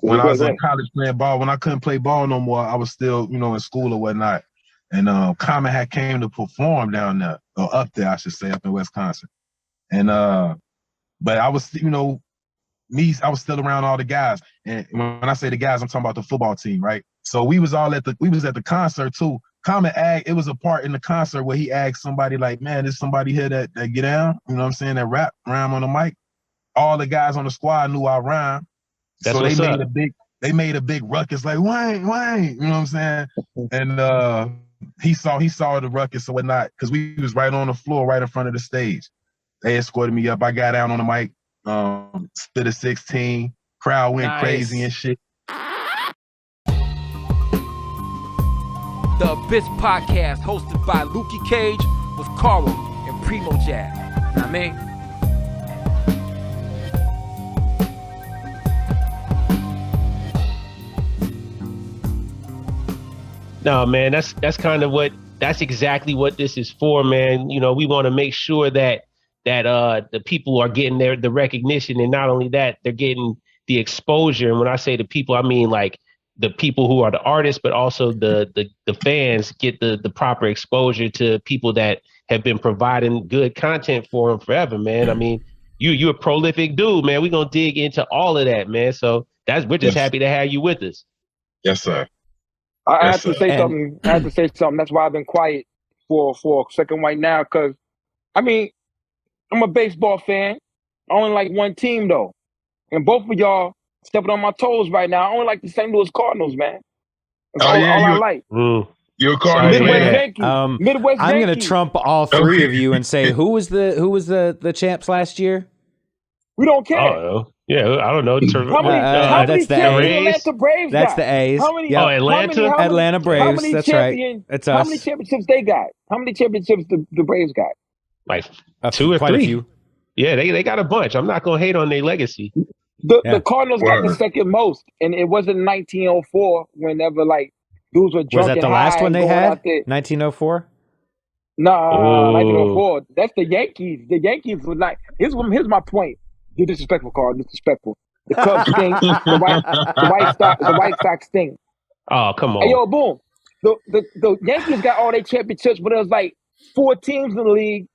when I was in college playing ball, when I couldn't play ball no more, I was still, in school or whatnot. And Common had came to perform down there, or up there, I should say, up in Wisconsin. And but I was, I was still around all the guys. And when I say the guys, I'm talking about the football team, right? So we was at the concert too. Common it was a part in the concert where he asked somebody like, man, there's somebody here that get down, you know what I'm saying, that rhyme on the mic. All the guys on the squad knew I rhyme. So they made a big ruckus like, Wayne, you know what I'm saying? And he saw the ruckus or whatnot, because we was right on the floor, right in front of the stage. They escorted me up. I got down on the mic, spit a 16, crowd went crazy and shit. The Abyss Podcast, hosted by Lukey Cage with Karl and PrimoJAB. Know what I mean? No, man, that's exactly what this is for, man. We want to make sure that the people are getting the recognition, and not only that, they're getting the exposure. And when I say the people, I mean like the people who are the artists, but also the fans get the proper exposure to people that have been providing good content for them forever, man. I mean, you're a prolific dude, man. We're gonna dig into all of that, man. So we're just happy to have you with us. Yes, sir. I have to say something. That's why I've been quiet for a second right now, because I mean, I'm a baseball fan. I only like one team though, and both of y'all stepping on my toes right now. I only like the St. Louis Cardinals, man. That's all I like. You're a Cardinals Midwest fan. Yankee. Midwest I'm Yankee. going to trump all three of you and say, who was the champs last year? We don't care. Yeah, I don't know. How many that's the Atlanta Braves That's got? the A's. How many? Atlanta Braves. That's right. It's us. How many championships they got? How many championships the Braves got? Like 2 or 3. A few. Yeah, they got a bunch. I'm not gonna hate on their legacy. The Cardinals got the second most, and it wasn't 1904. Whenever like dudes were drunk. Was that the last one they had? 1904. No, 1904. That's the Yankees. The Yankees were like. Here's my point. You're disrespectful, Karl. Disrespectful. The Cubs stink. The White Sox stink. Oh, come on. Hey, yo, boom. The Yankees got all their championships, but it was like 4 teams in the league,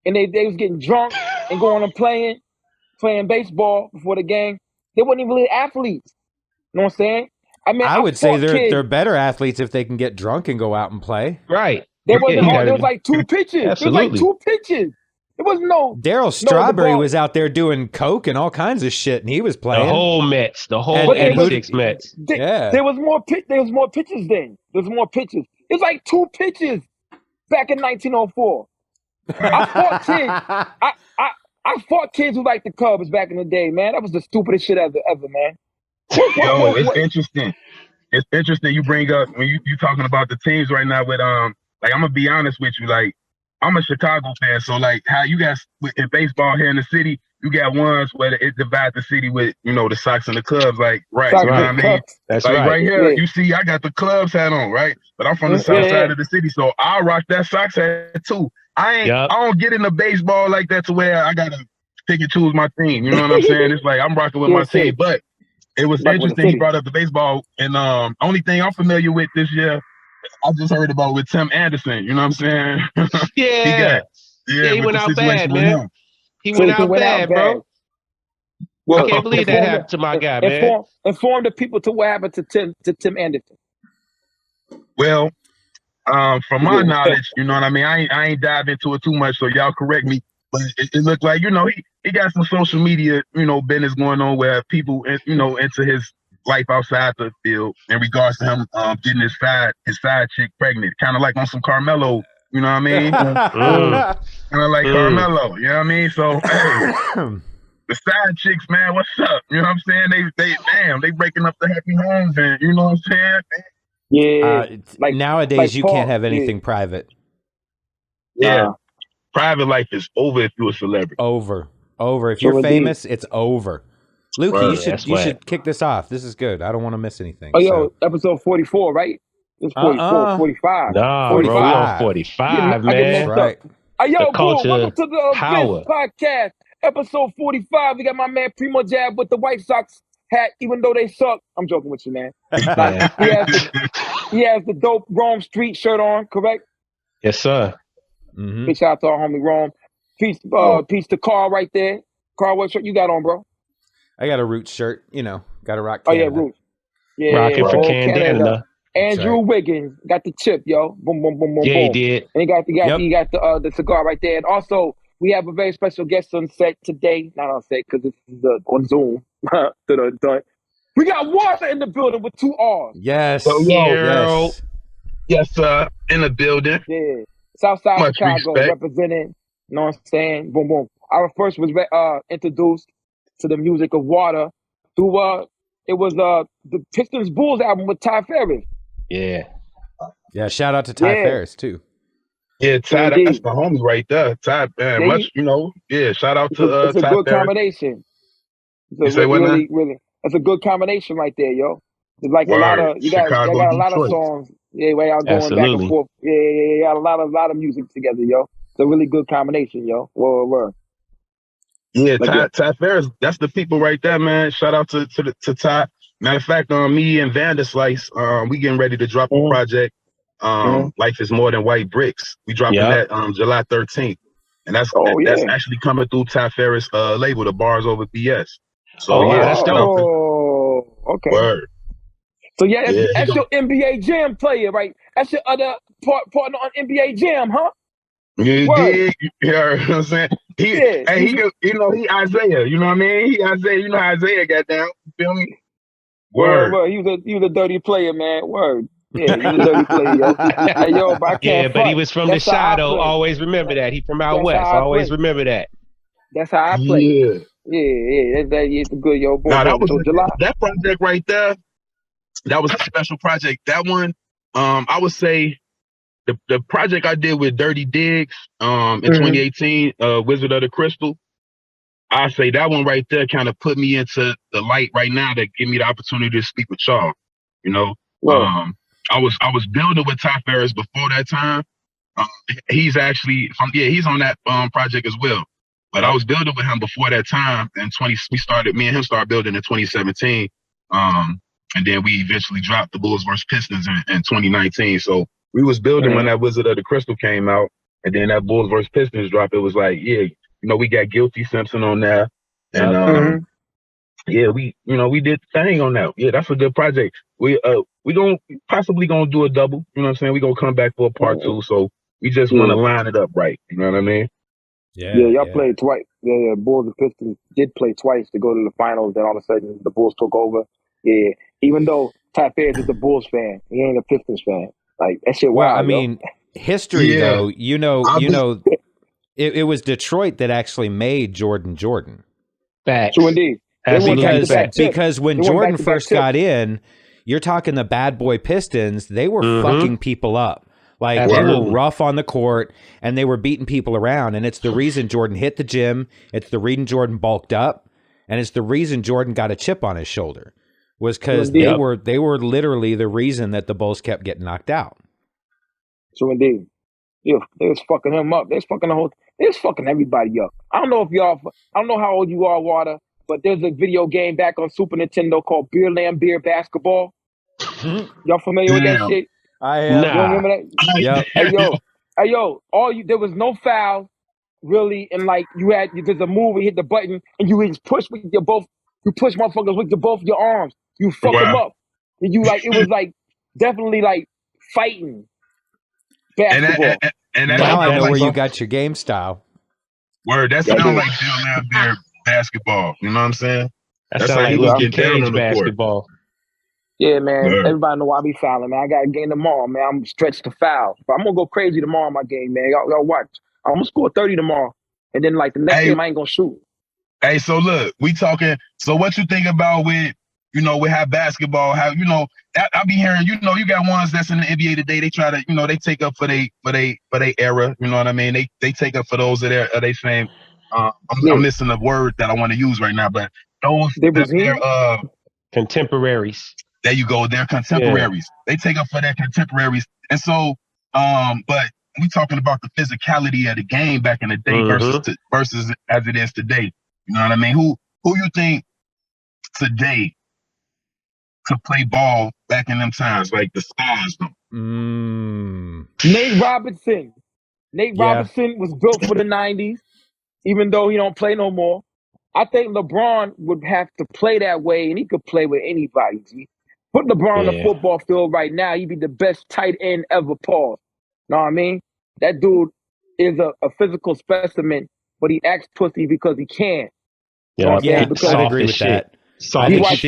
and they was getting drunk and going and playing baseball before the game. They weren't even really athletes. You know what I'm saying? I mean, I would say they're better athletes if they can get drunk and go out and play. Right. There was like 2 pitches. Absolutely. There was like 2 pitches. It was Daryl Strawberry was out there doing coke and all kinds of shit, and he was playing. The whole Mets, the whole 86 Mets. There was more pitches then. There was more pitches. It was like 2 pitches back in 1904. I fought kids. I fought kids who liked the Cubs back in the day, man. That was the stupidest shit ever, man. It's interesting. It's interesting you bring up when you talking about the teams right now with like, I'm gonna be honest with you, like, I'm a Chicago fan, so like how you guys in baseball here in the city, you got ones where it divides the city with, the Sox and the Cubs, like, right, you know what I mean? That's like, right here, you see, I got the Cubs hat on, right? But I'm from the south side of the city, so I'll rock that Sox hat too. I don't get into baseball like that to where I gotta pick and choose my team, you know what I'm saying? It's like I'm rocking with my team, but it was interesting he brought up the baseball, and only thing I'm familiar with this year, I just heard about with Tim Anderson. You know what I'm saying? He went out bad, man. He went out bad, bro. Well, I can't believe that happened to my guy, man. Inform the people to what happened to Tim Anderson. Well, from my knowledge, you know what I mean. I ain't dive into it too much, so y'all correct me. But it looked like he got some social media business going on where people into his life outside the field in regards to him getting his side chick pregnant, kind of like on some Carmelo, you know what I mean? Kind of like Carmelo, you know what I mean? So the side chicks, man, what's up? You know what I'm saying? They breaking up the happy homes, and you know what I'm saying? Yeah. Like nowadays, you can't have anything private. Yeah. Private life is over if you're a celebrity. Over. If you're famous, it's over. Lukey, you should kick this off. This is good. I don't want to miss anything. Oh, yo, episode 44, right? It's 44, 45. Nah, 45. bro, we on 45, man. That's right. Yo, boom, welcome to the Abyss Podcast, episode 45. We got my man PrimoJAB with the White Sox hat, even though they suck. I'm joking with you, man. Like, he has the dope Rome Street shirt on, correct? Yes, sir. Mm-hmm. Big shout out to our homie Rome. Peace to Karl right there. Karl, what shirt you got on, bro? I got a Roots shirt. You know, got to rock Oh Canada. yeah, Roots. Yeah, Rocking for Canada. Canada. Andrew right. Wiggins got the chip, yo. Boom, boom, boom, boom, Yeah, boom. he did. And he got the cigar right there. And also, we have a very special guest on set today. Not on set because this is on Zoom. We got Waterr in the building with 2 R's. Yes. So, Yes. Yes, in the building. Yeah. Southside Much Chicago respect. representing. You know what I'm saying? Boom, boom. I first was introduced to the music of Waterr through it was the Pistons Bulls album with Ty Ferris. Yeah. Yeah. Shout out to Ty Ferris too. Yeah, Ty, Indeed. that's the homie right there. Ty, man, shout out to it's a Ty good Ferris. combination. You say what now? Really, it's a good combination right there, yo. It's like Word. a lot of you got a lot of Detroit. songs. Yeah, way out going back and forth. Yeah, got a lot of music together, yo. It's a really good combination, yo. Word. Yeah, Ty Ferris, that's the people right there, man. Shout out to Ty. Matter of fact, me and Vanderslice, we getting ready to drop a project. Life is More Than White Bricks. We dropping that July 13th. And that's actually coming through Ty Ferris label, the Bars Over BS. So that's dope. Oh, okay. Word. So that's your NBA Jam player, right? That's your other partner on NBA Jam, huh? You dig? You know what I'm saying? He Isaiah, you know what I mean? He Isaiah, you know how Isaiah got down. You feel me? Word. He was a dirty player, man. Word. Yeah, he was a dirty player, yo. Hey, yo, but I can't but he was from the shadow. Always remember that. He from out west. Always remember that. That's how I play. Yeah. That's good, yo. Boom, now, July. That project right there, that was a special project. That one, I would say the project I did with Dirty Diggs in 2018, Wizard of the Crystal, I say that one right there kind of put me into the light right now that give me the opportunity to speak with y'all. You know, I was building with Ty Ferris before that time. He's actually he's on that project as well. But I was building with him before that time. And me and him started building in 2017. And then we eventually dropped the Bulls vs. Pistons in 2019. So we was building when that Wizard of the Crystal came out. And then that Bulls vs. Pistons drop, it was like, we got Guilty Simpson on there. And we did the thing on that. Yeah, that's a good project. We possibly gonna do a double. You know what I'm saying? We gonna come back for a part 2. So we just want to line it up right. You know what I mean? Yeah, y'all played twice. Yeah, Bulls and Pistons did play twice to go to the finals. Then all of a sudden, the Bulls took over. Yeah, even though Ty Ferris is a Bulls fan, he ain't a Pistons fan. Like that shit. Well, wild, I mean, history though. It was Detroit that actually made Jordan. Facts. True indeed. Because when Jordan first got in, you're talking the bad boy Pistons. They were fucking people up. Like they were rough on the court and they were beating people around. And it's the reason Jordan hit the gym. It's the reason Jordan bulked up. And it's the reason Jordan got a chip on his shoulder was because they were literally the reason that the Bulls kept getting knocked out. So indeed. Yeah, they was fucking him up. They was fucking everybody up. I don't know how old you are, Waterr, but there's a video game back on Super Nintendo called Beer Lamb Beer Basketball. Y'all familiar with that shit? I am. You remember that? Yep. Hey yo, there was no foul really, and like there's a move where you hit the button and you just push you push motherfuckers with both your arms. You fuck them up. And it was like definitely like fighting basketball. And now I know where you got your game style. Word, that sounds like Bill Lamb Beer basketball. You know what I'm saying? That's how he was getting down on the basketball. Yeah, man. Everybody know I be fouling, man. I got a game tomorrow, man. I'm stretched to foul. But I'm gonna go crazy tomorrow in my game, man. Y'all watch. I'm gonna score 30 tomorrow. And then like the next game I ain't gonna shoot. Hey, so look, we talking. So what you think about with how basketball, I be hearing, you got ones that's in the NBA today. They try to, they take up for they era. You know what I mean? They take up for those that are they saying. I'm missing the word that I want to use right now, but those they're contemporaries. There you go. They're contemporaries. They take up for their contemporaries, and so, but we talking about the physicality of the game back in the day versus as it is today. You know what I mean? Who you think today could play ball back in them times, like the stars. Nate Robinson. Nate Robinson was built for the 90s, even though he don't play no more. I think LeBron would have to play that way, and he could play with anybody. G. Put LeBron on the football field right now, he'd be the best tight end ever, Paul. Know what I mean? That dude is a physical specimen, but he acts pussy because he can. Yeah, I'd agree with that. He watched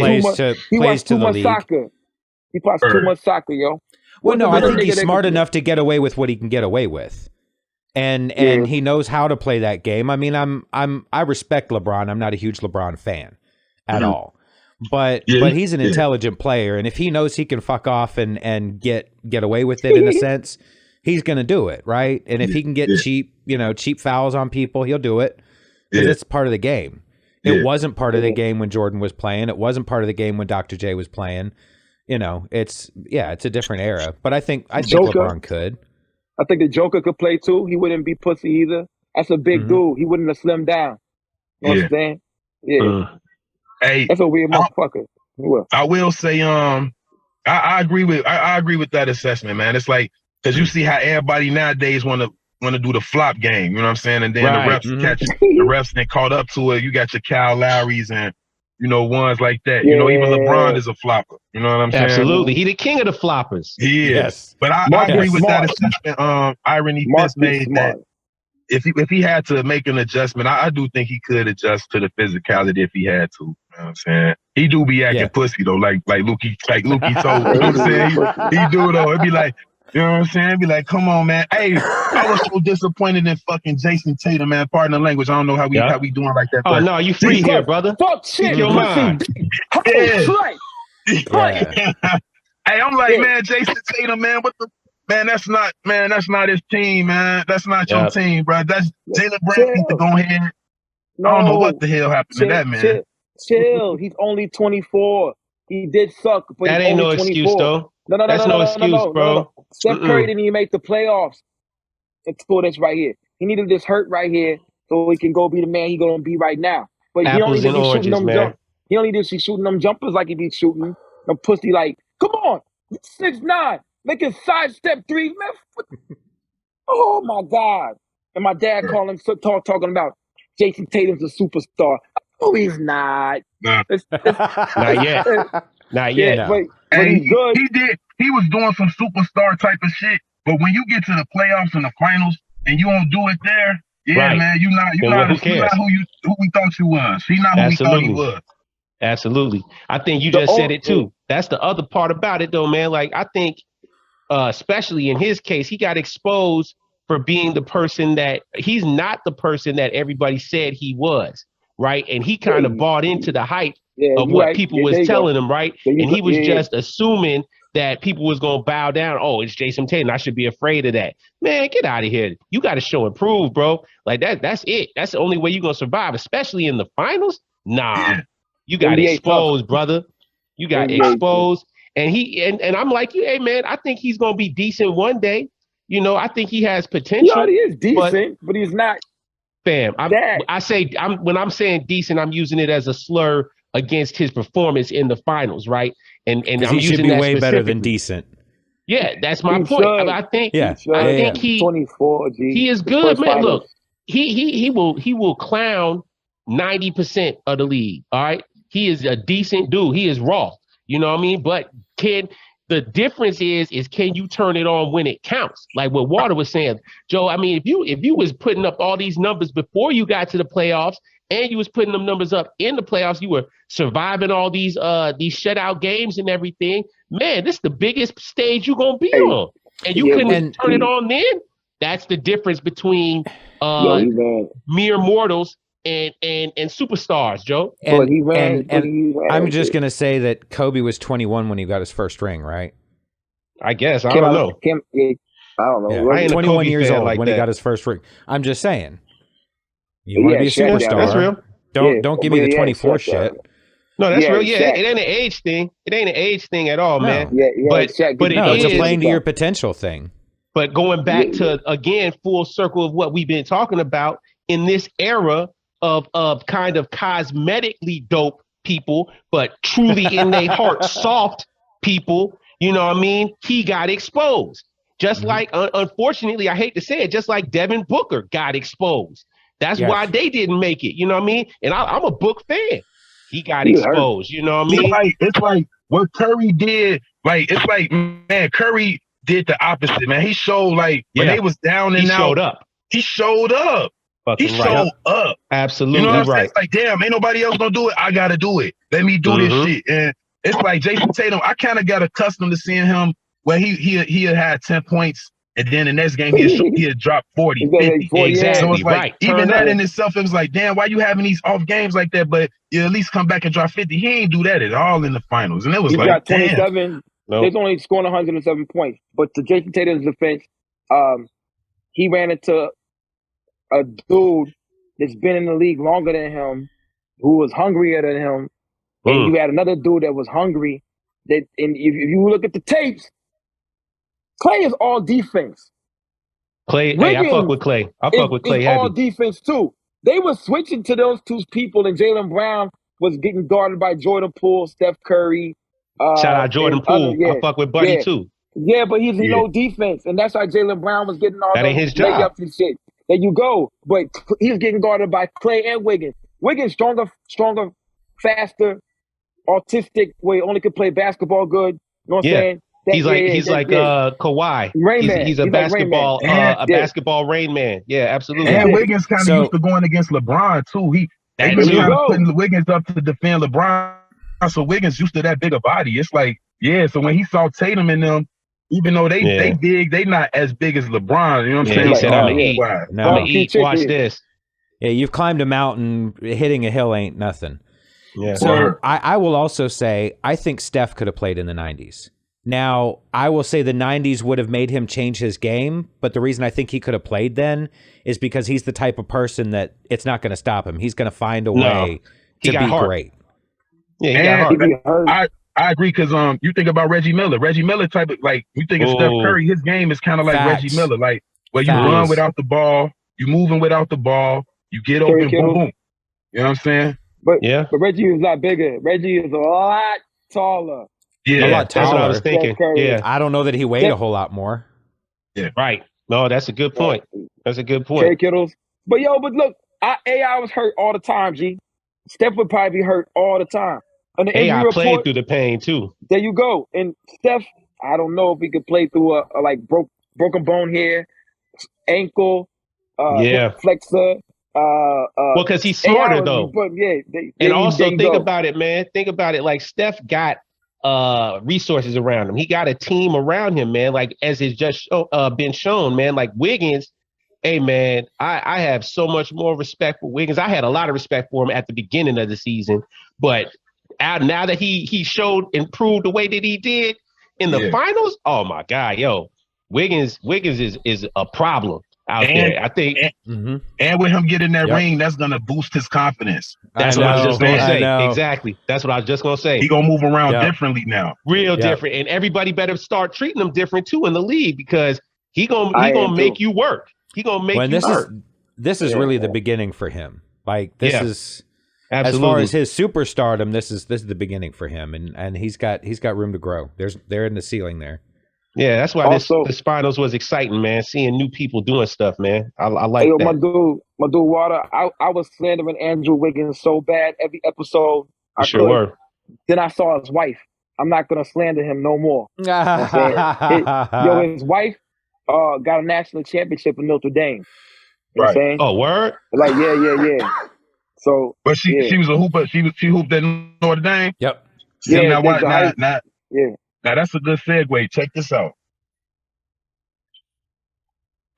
too much soccer. He watched too much soccer, yo. Well, no, I think he's smart enough to get away with what he can get away with. And he knows how to play that game. I mean, I respect LeBron. I'm not a huge LeBron fan at all. But he's an intelligent player, and if he knows he can fuck off and get away with it in a sense, he's going to do it, right? And if he can get cheap fouls on people, he'll do it because it's part of the game. It wasn't part of the game when Jordan was playing. It wasn't part of the game when Dr. J was playing. It's a different era. But I think LeBron could. I think the Joker could play too. He wouldn't be pussy either. That's a big dude. He wouldn't have slimmed down. You know what I'm saying? Yeah. Hey, that's a weird motherfucker. I will say, I agree with that assessment, man. It's like, because you see how everybody nowadays want to do the flop game, you know what I'm saying? And then the refs catch the refs and caught up to it. You got your Kyle Lowrys and ones like that. Even LeBron is a flopper. You know what I'm saying? Absolutely, he the king of the floppers. He is. Yes. But I agree with that assessment. Irony Fist made that. If he had to make an adjustment, I do think he could adjust to the physicality if he had to. You know what I'm saying? He do be acting pussy though, like Lukey told. You know what I'm saying? He do though. It'd be like, you know what I'm saying? It'd be like, come on, man. Hey, I was so disappointed in fucking Jason Tatum, man. Pardon the language. I don't know how we doing like that. Oh no, you free here, brother. Fuck shit, your mind. Hey, I'm like, man, Jason Tatum, man. What the? Man, that's not his team, man. That's not your team, bro. That's Jalen Brown needs to go ahead. No, I don't know what the hell happened to that man. Chill. He's only 24. He did suck, but that he's ain't only no 24. excuse, though. No, that's no excuse, bro. No. Steph Curry didn't even make the playoffs until this right here. He needed this hurt right here so he can go be the man he's gonna be right now. But he only did shooting them jump. He only did shooting them jumpers like he be shooting them pussy. Like, come on, 6'9". Making sidestep three, man. Oh my God! And my dad talking about Jason Tatum's a superstar. Oh, he's not. Nah. Not yet. Not yet. Yeah, but he's good. He was doing some superstar type of shit. But when you get to the playoffs and the finals and you don't do it there, man, you're not who we thought you was. He's not who we thought he was. Absolutely. I think you just said it too. That's the other part about it, though, man. Like I think. Especially in his case, he got exposed for being the person that he's not the person that everybody said he was, right? And he kind of bought into the hype of what people was telling him, right? And he was just assuming that people was going to bow down. Oh, it's Jason Tatum. I should be afraid of that. Man, get out of here. You got to show and prove, bro. Like that's it. That's the only way you're going to survive, especially in the finals. Nah, you got exposed, brother. You got exposed. And I'm like, hey man, I think he's gonna be decent one day. I think he has potential. He already is decent, but he's not. Fam, when I'm saying decent, I'm using it as a slur against his performance in the finals, right? And I'm he should be way better than decent. Yeah, that's my point. I think 24. He is good, man. Finals. Look, he will clown 90% of the league. All right, he is a decent dude. He is raw. You know what I mean? But the difference is can you turn it on when it counts? Like what Waterr was saying, Joe. I mean, if you was putting up all these numbers before you got to the playoffs, and you was putting them numbers up in the playoffs, you were surviving all these shutout games and everything. Man, this is the biggest stage you're gonna be on, and you couldn't turn it on then. That's the difference between mere mortals and superstars, Joe. I'm just gonna say that Kobe was 21 when he got his first ring, right? I guess I don't know. I don't know. Yeah, 21 years old when he got his first ring. I'm just saying. You want to be a superstar? That's real. Don't give me the 24 shit. No, that's real. Yeah, it ain't an age thing. It ain't an age thing at all, man. But it's a playing to your potential thing. But going back to again full circle of what we've been talking about in this era of kind of cosmetically dope people, but truly in their heart, soft people, you know what I mean? He got exposed. Just like, unfortunately, I hate to say it, just like Devin Booker got exposed. That's why they didn't make it, you know what I mean? And I'm a Book fan. He got exposed, you know what I mean? It's like what Curry did. Like, it's like, man, Curry did the opposite, man. He showed, like, when they was down and out. Showed up. He showed up. Fucking he showed up. Absolutely, you know what I'm saying? It's like, damn, ain't nobody else gonna do it. I gotta do it. Let me do this shit. And it's like Jason Tatum. I kind of got accustomed to seeing him where he had 10 points, and then the next game he had dropped 40, 50. Exactly. So it's like, even that in itself, it was like, damn, why you having these off games like that? But you at least come back and drop 50. He ain't do that at all in the finals, and it was he like, got 27. He's only scoring 107 points. But to Jason Tatum's defense, he ran into a dude that's been in the league longer than him, who was hungrier than him, and you had another dude that was hungry. And if you look at the tapes, Clay is all defense. Clay, hey, I fuck with Clay. I fuck with Clay heavy. All defense too. They were switching to those two people, and Jaylen Brown was getting guarded by Jordan Poole, Steph Curry. Shout out Jordan Poole. I fuck with Buddy too. Yeah, but he's no defense, and that's why Jaylen Brown was getting all those layups and shit. There you go. But he's getting guarded by Clay and Wiggins. Wiggins stronger, faster, autistic, where he only could play basketball good. You know what I'm saying? He's like Kawhi. He's a basketball basketball Rain Man. Yeah, absolutely. And Wiggins kind of used to going against LeBron too. They been kind of putting Wiggins up to defend LeBron. So Wiggins used to that bigger body. It's like, so when he saw Tatum in them, even though they big, they not as big as LeBron. You know what I'm saying? He said, I'm gonna eat. Watch this. Yeah, you've climbed a mountain. Hitting a hill ain't nothing. Yeah. So I will also say, I think Steph could have played in the 90s. Now, I will say the 90s would have made him change his game, but the reason I think he could have played then is because he's the type of person that it's not going to stop him. He's going to find a way to be great. Yeah, he got heart. I agree, because you think about Reggie Miller. Reggie Miller type of, like, you think of Steph Curry, his game is kind of like Reggie Miller, like where you run without the ball, you moving without the ball, you get open, boom, boom. You know what I'm saying? But Reggie is not bigger. Reggie is a lot taller. Yeah, a lot taller. That's what I was thinking. Yeah, I don't know that he weighed a whole lot more. Yeah, right. No, that's a good point. That's a good point. Trey Kittles. But look, AI was hurt all the time. G. Steph would probably be hurt all the time. And the AI played through the pain too. There you go. And Steph, I don't know if he could play through a broken bone here, ankle, flexor. Well, because he's smarter though. But think about it, man. Think about it. Like, Steph got resources around him. He got a team around him, man. Like, as it's just been shown, man. Like Wiggins, hey man, I have so much more respect for Wiggins. I had a lot of respect for him at the beginning of the season, but now that he showed and proved the way that he did in the finals, oh my God, Wiggins is a problem out there. I think, and with him getting that ring, that's gonna boost his confidence. That's what I was just gonna say. Exactly. That's what I was just gonna say. He gonna move around differently now, real different, and everybody better start treating him different too in the league, because he gonna make you work. He gonna make you work. This is really the beginning for him. Like, this is. Absolutely. As far as his superstardom, this is the beginning for him, and he's got room to grow. They're in the ceiling there. Yeah, that's why this finals was exciting, man. Seeing new people doing stuff, man. I like that. My dude, Waterr. I was slandering Andrew Wiggins so bad every episode. I sure were. Then I saw his wife. I'm not gonna slander him no more. His wife got a national championship in Notre Dame. You know what I'm saying? Oh, word? Like, yeah. So, but she was a hooper. She hooped at Notre Dame. Yep. Now that's a good segue. Check this out.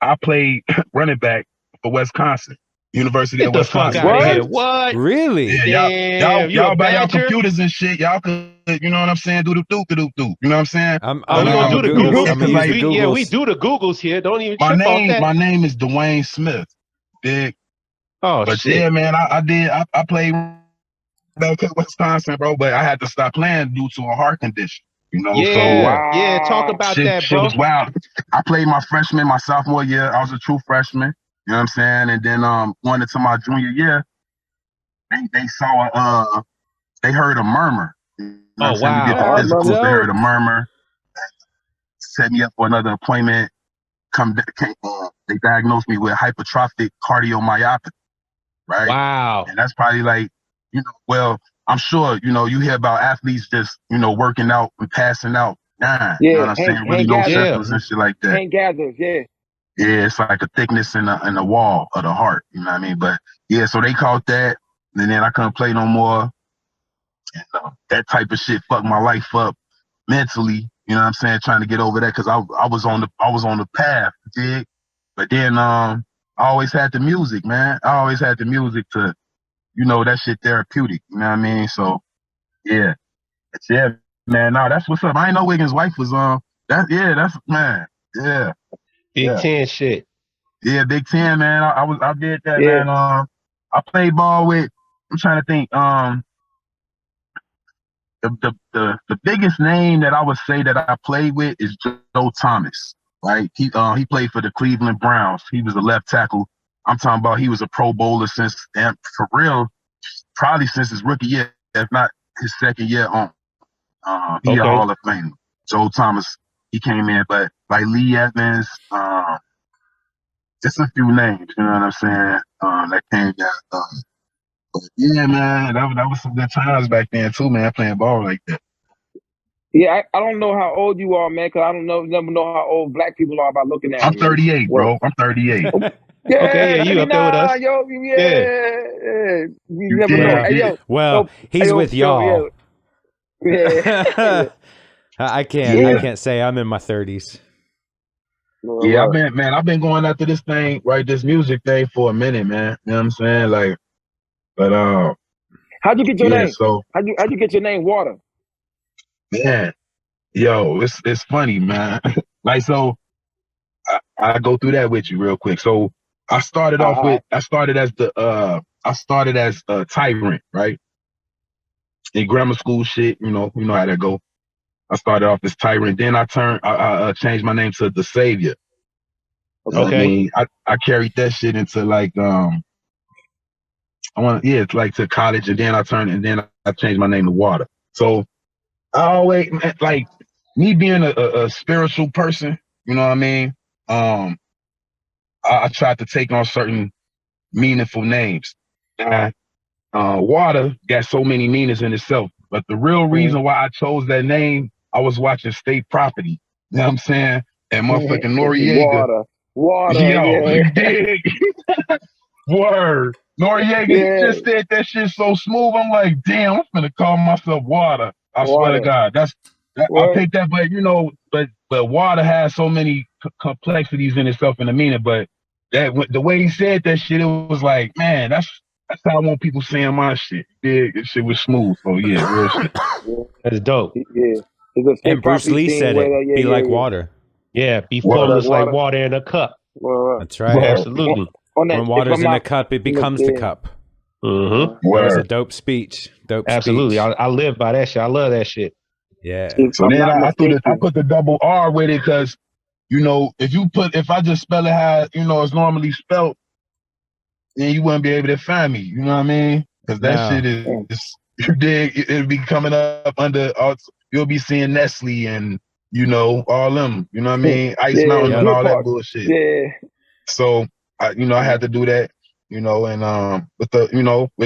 I played running back for Wisconsin, University of Wisconsin. Get the fuck out of here. What? Really? Yeah, y'all buy y'all computers and shit. Y'all could, you know what I'm saying? Do. You know what I'm saying? We gonna do the Googles. We do the Googles here. Don't even trip off that. My name is Dwayne Smith. Big. But shit. Yeah, man, I played back at Wisconsin, bro, but I had to stop playing due to a heart condition. You know, talk about that, bro. Shit was wild. I played my sophomore year. I was a true freshman. You know what I'm saying? And then going into my junior year, they saw they heard a murmur. You know Oh, wow. We did the That's physicals. dope. They heard a murmur. Set me up for another appointment. They diagnosed me with hypertrophic cardiomyopathy, right? Wow. And that's probably like, well, I'm sure, you hear about athletes just, working out and passing out. Nah, you know what I'm saying? Really no symptoms and shit like that. Hank gathers, yeah. Yeah, it's like a thickness in the wall of the heart, you know what I mean? But yeah, so they caught that, and then I couldn't play no more. And, that type of shit fucked my life up mentally, you know what I'm saying? Trying to get over that, because I was on the path, dig? But then I always had the music, man. I always had the music to, that shit therapeutic, you know what I mean? So yeah, man. No, that's what's up. I ain't know Wiggins' wife was that's man. Yeah. Big Ten shit. Yeah, Big Ten, man. I did that, man. I played ball with. I'm trying to think. The biggest name that I would say that I played with is Joe Thomas. Right? He played for the Cleveland Browns. He was a left tackle. I'm talking about he was a Pro Bowler for real, probably since his rookie year, if not his second year on. He a Hall of Fame. Joe Thomas, he came in, but like Lee Evans, just a few names, you know what I'm saying? That came down. But yeah, man, that was some good times back then too, man, playing ball like that. Yeah, I don't know how old you are, man, because I never know how old black people are by looking at I'm them. 38, bro. I'm 38. Yeah, okay, yeah, you up there with us? Yo, yeah. You never know. Hey, yo. Well, he's with y'all. Yeah. I can't say I'm in my 30s. Yeah, I've been going after this thing, right? This music thing for a minute, man. You know what I'm saying? Like, but how'd you get your name? So how'd you get your name, Waterr? Man, yo, it's funny, man. Like, so I go through that with you real quick. So I started as a tyrant, right? In grammar school shit, you know how that go. I started off as tyrant. Then I changed my name to the Savior. Okay. I mean, I carried that shit into like it's like to college, and then I changed my name to Waterr. So I always, like, me being a spiritual person, you know what I mean? I tried to take on certain meaningful names. Waterr got so many meanings in itself, but the real reason why I chose that name, I was watching State Property. You know what I'm saying? And motherfucking Noriega. Waterr, yo, you dig? Word. Noriega just said that shit so smooth. I'm like, damn, I'm finna call myself Waterr. I swear to God, I picked that, but Waterr has so many complexities in itself in the meaning. But the way he said that shit, it was like, man, that's how I want people saying my shit. Big, this shit was smooth. So yeah, real shit. That's dope. Yeah. And Bruce Lee said it. Be like water. Yeah, be formless like water in a cup. That's right. Absolutely. When water's in a cup, it becomes the cup. Mm-hmm. That was a dope speech. Absolutely. I live by that shit. I love that shit. Yeah. So then I put the double R with it because, if I just spell it how, it's normally spelled, then you wouldn't be able to find me. You know what I mean? Because that shit is you dig, it'll be coming up under, you'll be seeing Nestle and, all them, you know what I mean? Ice Mountain and all that bullshit. Yeah. So, I had to do that, and with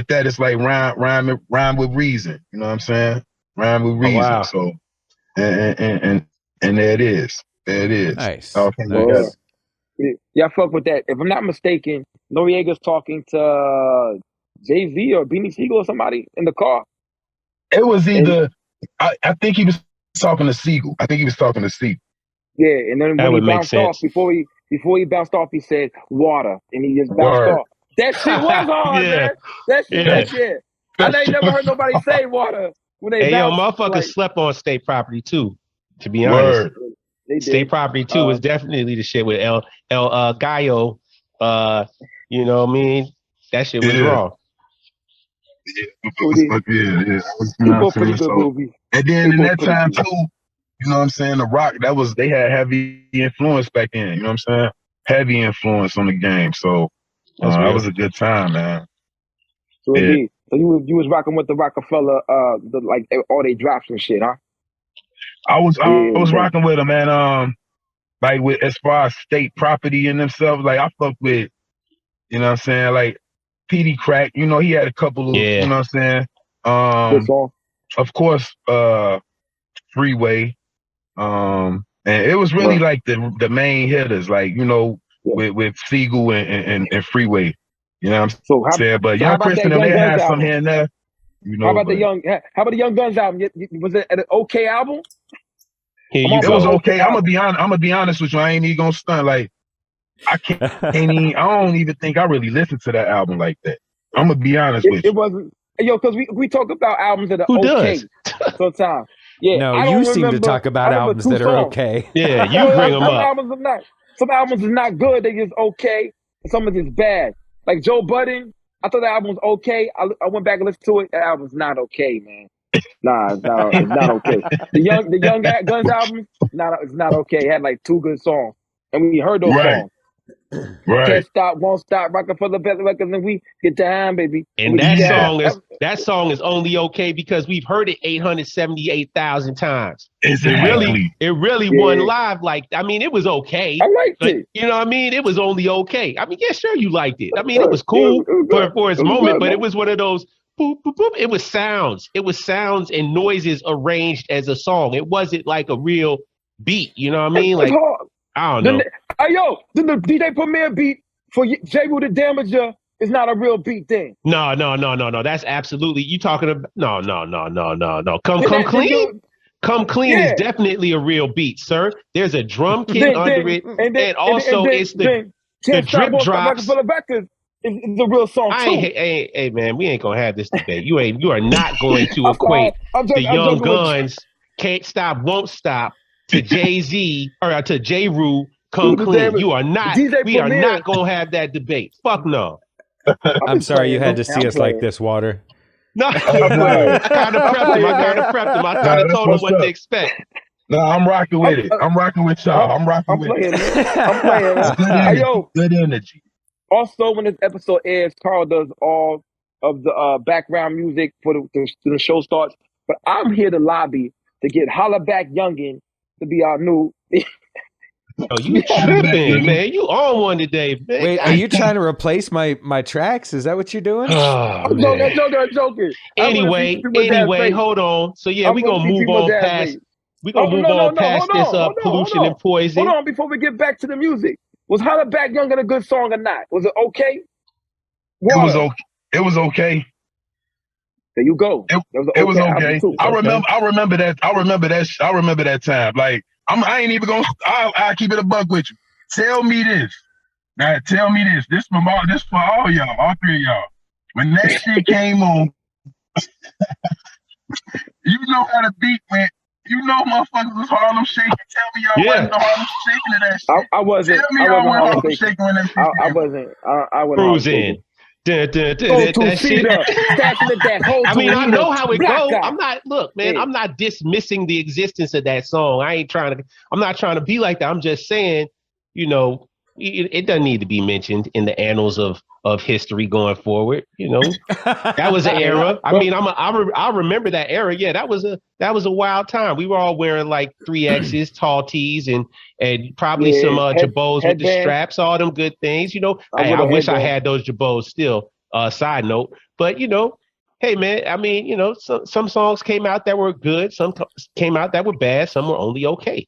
that, it's like rhyme with reason. You know what I'm saying? Rhyme with reason. Oh, wow. So, and there it is. There it is. Nice. Okay. Nice. Yeah, I fuck with that. If I'm not mistaken, Noriega's talking to Jay-Z or Beanie Siegel or somebody in the car. It was either, I think he was talking to Siegel. Yeah, and then when he bounced off, before he bounced off, he said Waterr, and he just bounced off. That shit was hard, man. That shit. I ain't never heard nobody say Waterr when they bounced. Motherfuckers slept on State Property too, to be honest. State Property 2 was definitely the shit with El Gallo. You know what I mean? That shit was wrong. Pretty good movie. And then in that time too, you know what I'm saying? The Rock, they had heavy influence back then. You know what I'm saying? Heavy influence on the game. So that was a good time, man. So indeed. So you was rocking with the Rockefeller, all they drops and shit, huh? I was rocking with them, man. Like with as far as state property and themselves, like I fuck with, you know what I'm saying, like PD Crack, you know, he had a couple of, you know what I'm saying? Of course, Freeway. And it was really like the main hitters, like, you know, with Siegel and Freeway. You know what I'm saying? But Young Christian, they had some here and there. You know, how about the Young Guns album? Was it an okay album? It was okay. I'm gonna be honest with you. I ain't even gonna stunt. Like I don't even think I really listened to that album like that. I'm gonna be honest with you. It wasn't, because we talk about albums that are okay sometimes. Yeah, no, you seem to talk about albums that are okay. Yeah, you bring them up. Some albums are not good. They just okay. Some are just bad. Like Joe Budden, I thought the album was okay. I went back and listened to it. The album's not okay, man. Nah, it's not okay. The Young Guns album, it's not okay. It had like 2 good songs, and we heard those songs. Right. Can't stop, won't stop, rocking for the best records, and we get down, baby. And that song is only okay because we've heard it 878,000 times. Exactly. It really won live. Like, I mean, it was okay. I liked it. You know what I mean? It was only okay. I mean, yeah, sure, you liked it. I mean, it was cool for its moment, but it was one of those. Boop, boop, boop. It was sounds. It was sounds and noises arranged as a song. It wasn't like a real beat. You know what I mean? Like, I don't know. The DJ Premier beat for J. Rue the Damager is not a real beat thing. No. That's absolutely, you talking about, no. Come Clean? Come Clean is definitely a real beat, sir. There's a drum kit under it. And also it's the drip drops. It's a real song too. Hey, man, we ain't gonna have this debate. You are not going to equate the Young Guns Can't Stop, Won't Stop to Jay-Z or to J. Rue Come Clean. You are not. We are not gonna have that debate. Fuck no. I'm sorry you had to see us like this, Water. No, I gotta prep them. I kind of told them what to expect. No, I'm rocking with it. I'm rocking with y'all. I'm rocking with it. I'm playing. Good energy. Also, when this episode airs, Karl does all of the background music for the show starts. But I'm here to lobby to get Holla Back Youngin to be our new. Oh, you tripping, man. You on one today, man. Wait, are you trying to replace my tracks? Is that what you're doing? I'm joking. Anyway, hold on. So yeah, we're gonna move on past this pollution and poison. Hold on, before we get back to the music. Was Holla Back Youngin a good song or not? Was it okay? It was okay. There you go. It was okay. I remember that time. Like I ain't even gonna. I'll keep it a buck with you. Tell me this. Now tell me this. This for all y'all, all 3 of y'all. When that shit came on, you know how the beat went. You know motherfuckers was Harlem shaking. Tell me y'all wasn't the Harlem shaking of that shit. I wasn't. Tell me y'all wasn't Harlem shaking when that shit I wasn't. I wasn't. Cruising. I mean, I know how it goes. I'm not. Look, man. I'm not dismissing the existence of that song. I'm not trying to be like that. I'm just saying, you know, it doesn't need to be mentioned in the annals of history going forward. You know, that was an era. I mean, I remember that era. Yeah, that was a wild time. We were all wearing like 3X's, tall tees, and probably some jabos with the straps, all them good things. You know, I wish I had those jabos still. Side note, but you know, hey man, I mean, you know, some songs came out that were good, some came out that were bad, some were only okay.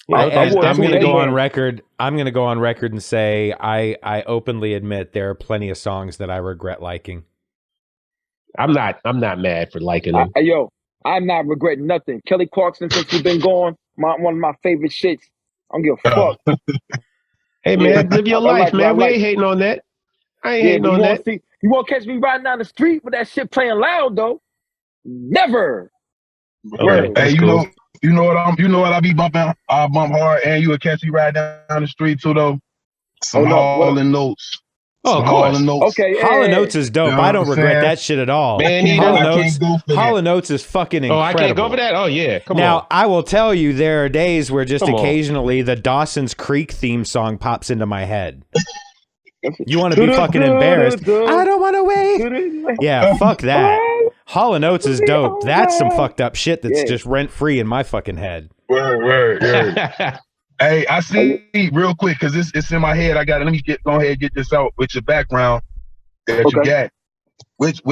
You know, I'm going to go on record. I'm going to go on record and say I openly admit there are plenty of songs that I regret liking. I'm not mad for liking them. I'm not regretting nothing. Kelly Clarkson, since you've been gone, one of my favorite shits. I don't give a fuck. Hey man, live your life, man. We ain't hating on that. I ain't hating on that. You won't catch me riding down the street with that shit playing loud though. Never. Okay, hey, you know what I be bumping? I bump hard, and you would catch me right down the street too, though. Some Hall and Notes. Oh, of course. Okay, Hall and Notes is dope. You know I don't regret that shit at all. Man, Hall and Notes is fucking incredible. Oh, I can't go for that? Oh, yeah. Come on. Now, I will tell you, there are days where just occasionally the Dawson's Creek theme song pops into my head. You want to be fucking embarrassed. I don't want to wait. Yeah, fuck that. Hall & Oates is dope. That's some fucked up shit that's just rent free in my fucking head. Word. Hey, I see real quick because it's in my head. Let me go ahead and get this out with your background that you got. Which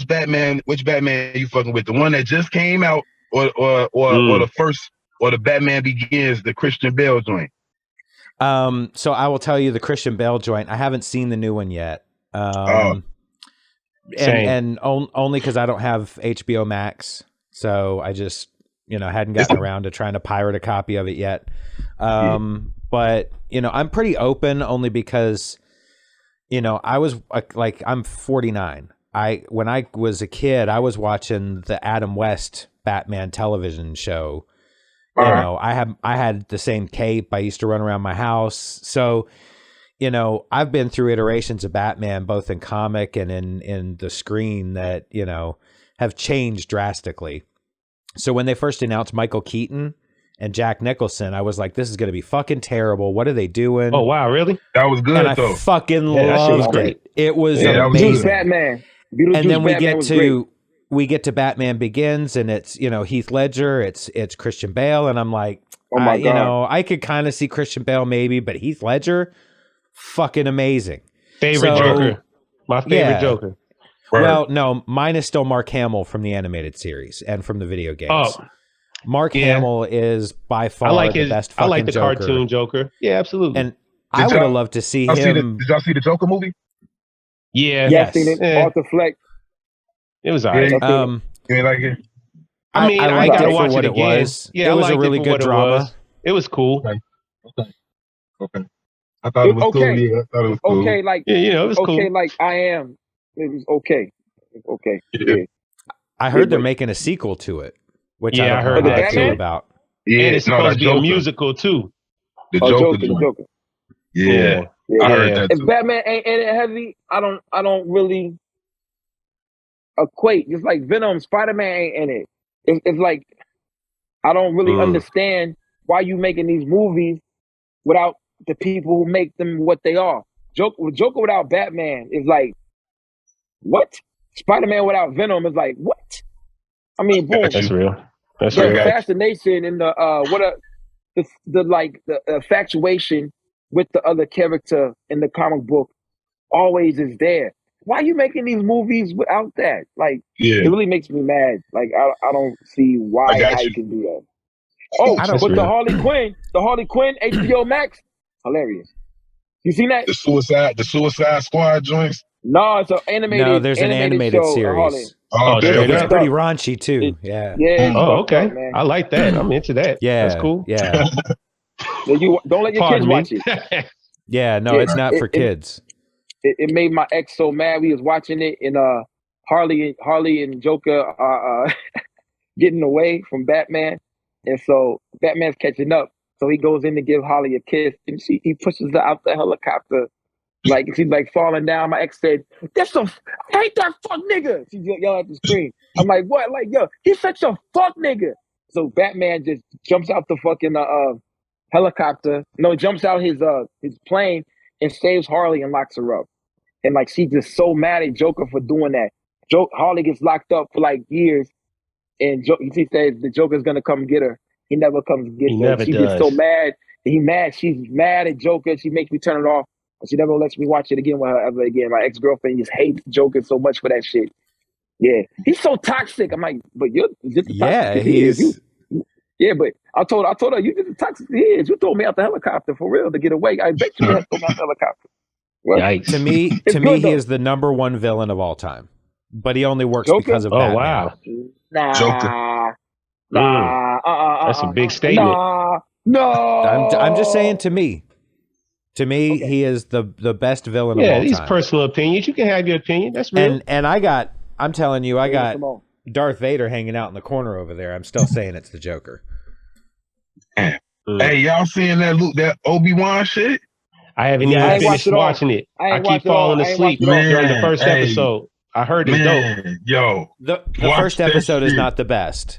Batman you fucking with? The one that just came out or the first, or the Batman Begins, the Christian Bale joint? So I will tell you the Christian Bale joint. I haven't seen the new one yet. And only because I don't have HBO Max, so I just hadn't gotten around to trying to pirate a copy of it yet. But I'm pretty open only because I was like I'm 49. When I was a kid, I was watching the Adam West Batman television show. I had the same cape. I used to run around my house. So, I've been through iterations of Batman, both in comic and in the screen that, have changed drastically. So when they first announced Michael Keaton and Jack Nicholson, I was like, this is going to be fucking terrible. What are they doing? Oh, wow. Really? That was good, and though. I fucking loved it. It was amazing. Batman. And then we get to Batman Begins, and it's Heath Ledger, it's Christian Bale, and I'm like, I could kind of see Christian Bale maybe, but Heath Ledger, fucking amazing. Favorite Joker, my favorite Joker. Well, no, mine is still Mark Hamill from the animated series and from the video games. Oh, Mark Hamill is by far the best fucking Joker. I like the cartoon Joker. Yeah, absolutely. And I would have loved to see him. Did y'all see the Joker movie? Yeah. Yes. Seen it. Arthur Fleck. It was all right. You ain't like it? I mean, I liked gotta it watch for what it again. it was. Yeah, it was a really good drama. It was cool. Okay. I thought it was cool. Yeah, I thought it was cool. Okay, like it was cool. Okay, like I Am. It was okay. Okay. Yeah. I heard they're making a sequel to it, which I heard that too about. Yeah, and it's supposed to be a musical too. The Joker. Yeah. I heard that. If Batman ain't in it heavy, I don't really equate. Just like Venom, Spider-Man ain't in it. It's like I don't really understand why you making these movies without the people who make them what they are. Joker without Batman is like what? Spider-Man without Venom is like what? I mean, boom. That's real. That's the real. fascination and the infatuation with the other character in the comic book always is there. Why are you making these movies without that? Like, it really makes me mad. Like, I don't see how you can do that. Oh, but the Harley Quinn, HBO Max, hilarious. You seen that? The Suicide Squad joints? No, it's an animated. No, there's an animated show, series. It's pretty raunchy too. Yeah. Oh, okay. I like that. I'm into that. Yeah, that's cool. Yeah. You don't let your kids watch it. Yeah, no, it's not for kids. It made my ex so mad. We was watching it, and Harley and Joker are getting away from Batman, and so Batman's catching up. So he goes in to give Harley a kiss, and he pushes her out the helicopter. Like she's like falling down. My ex said, I hate that fuck nigga. She yelled at the screen. I'm like, what? Like, yo, he's such a fuck nigga. So Batman just jumps out the fucking helicopter. No, jumps out his plane and saves Harley and locks her up. And like she's just so mad at Joker for doing that. Harley gets locked up for like years, and he says the Joker's gonna come get her. He never comes get her. She gets so mad. She's mad at Joker. She makes me turn it off. She never lets me watch it again with her ever again. My ex-girlfriend just hates Joker so much for that shit. Yeah. He's so toxic. I'm like, but you're just toxic. Yeah, he's... Yeah, but I told her, you just toxic. Yes, you throw me out the helicopter for real to get away. I bet you have to throw me out the helicopter. Well, yikes. To me, he is the number one villain of all time. But he only works Joker? because of Batman. Oh, wow. Nah. Joker. That's a big statement. No. I'm just saying to me. To me, he is the best villain of all time. Yeah, these personal opinions. You can have your opinion. That's real. And I'm telling you, I got Darth Vader hanging out in the corner over there. I'm still saying it's the Joker. Hey, y'all seeing that Obi-Wan shit? I haven't even finished watching it. I keep falling asleep during the first episode. I heard it's dope. Yo, the first episode is not the best,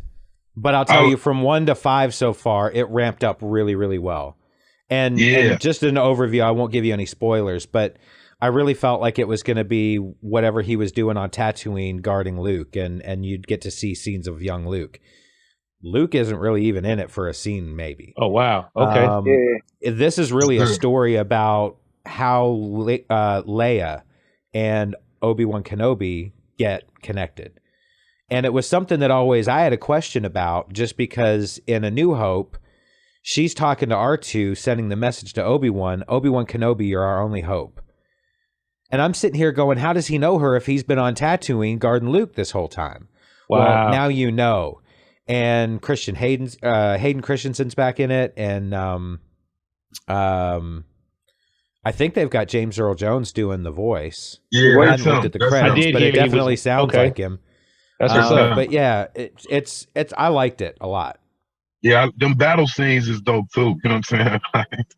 but I'll tell you, from 1 to 5 so far, it ramped up really, really well. And just an overview, I won't give you any spoilers, but I really felt like it was going to be whatever he was doing on Tatooine guarding Luke, and you'd get to see scenes of young Luke. Luke isn't really even in it for a scene, maybe. Oh, wow. Okay. This is really a story about how Leia and Obi-Wan Kenobi get connected. And it was something that I had a question about, just because in A New Hope, she's talking to R2, sending the message to Obi-Wan Kenobi, you're our only hope. And I'm sitting here going, how does he know her if he's been on Tatooine guarding Luke this whole time? Wow. Well, now you know. And Hayden Christensen's back in it, and I think they've got James Earl Jones doing the voice. Yeah, I hadn't looked at the credits, but it definitely sounds like him. That's what's up. But yeah, it's I liked it a lot. Yeah, them battle scenes is dope too. You know what I'm saying?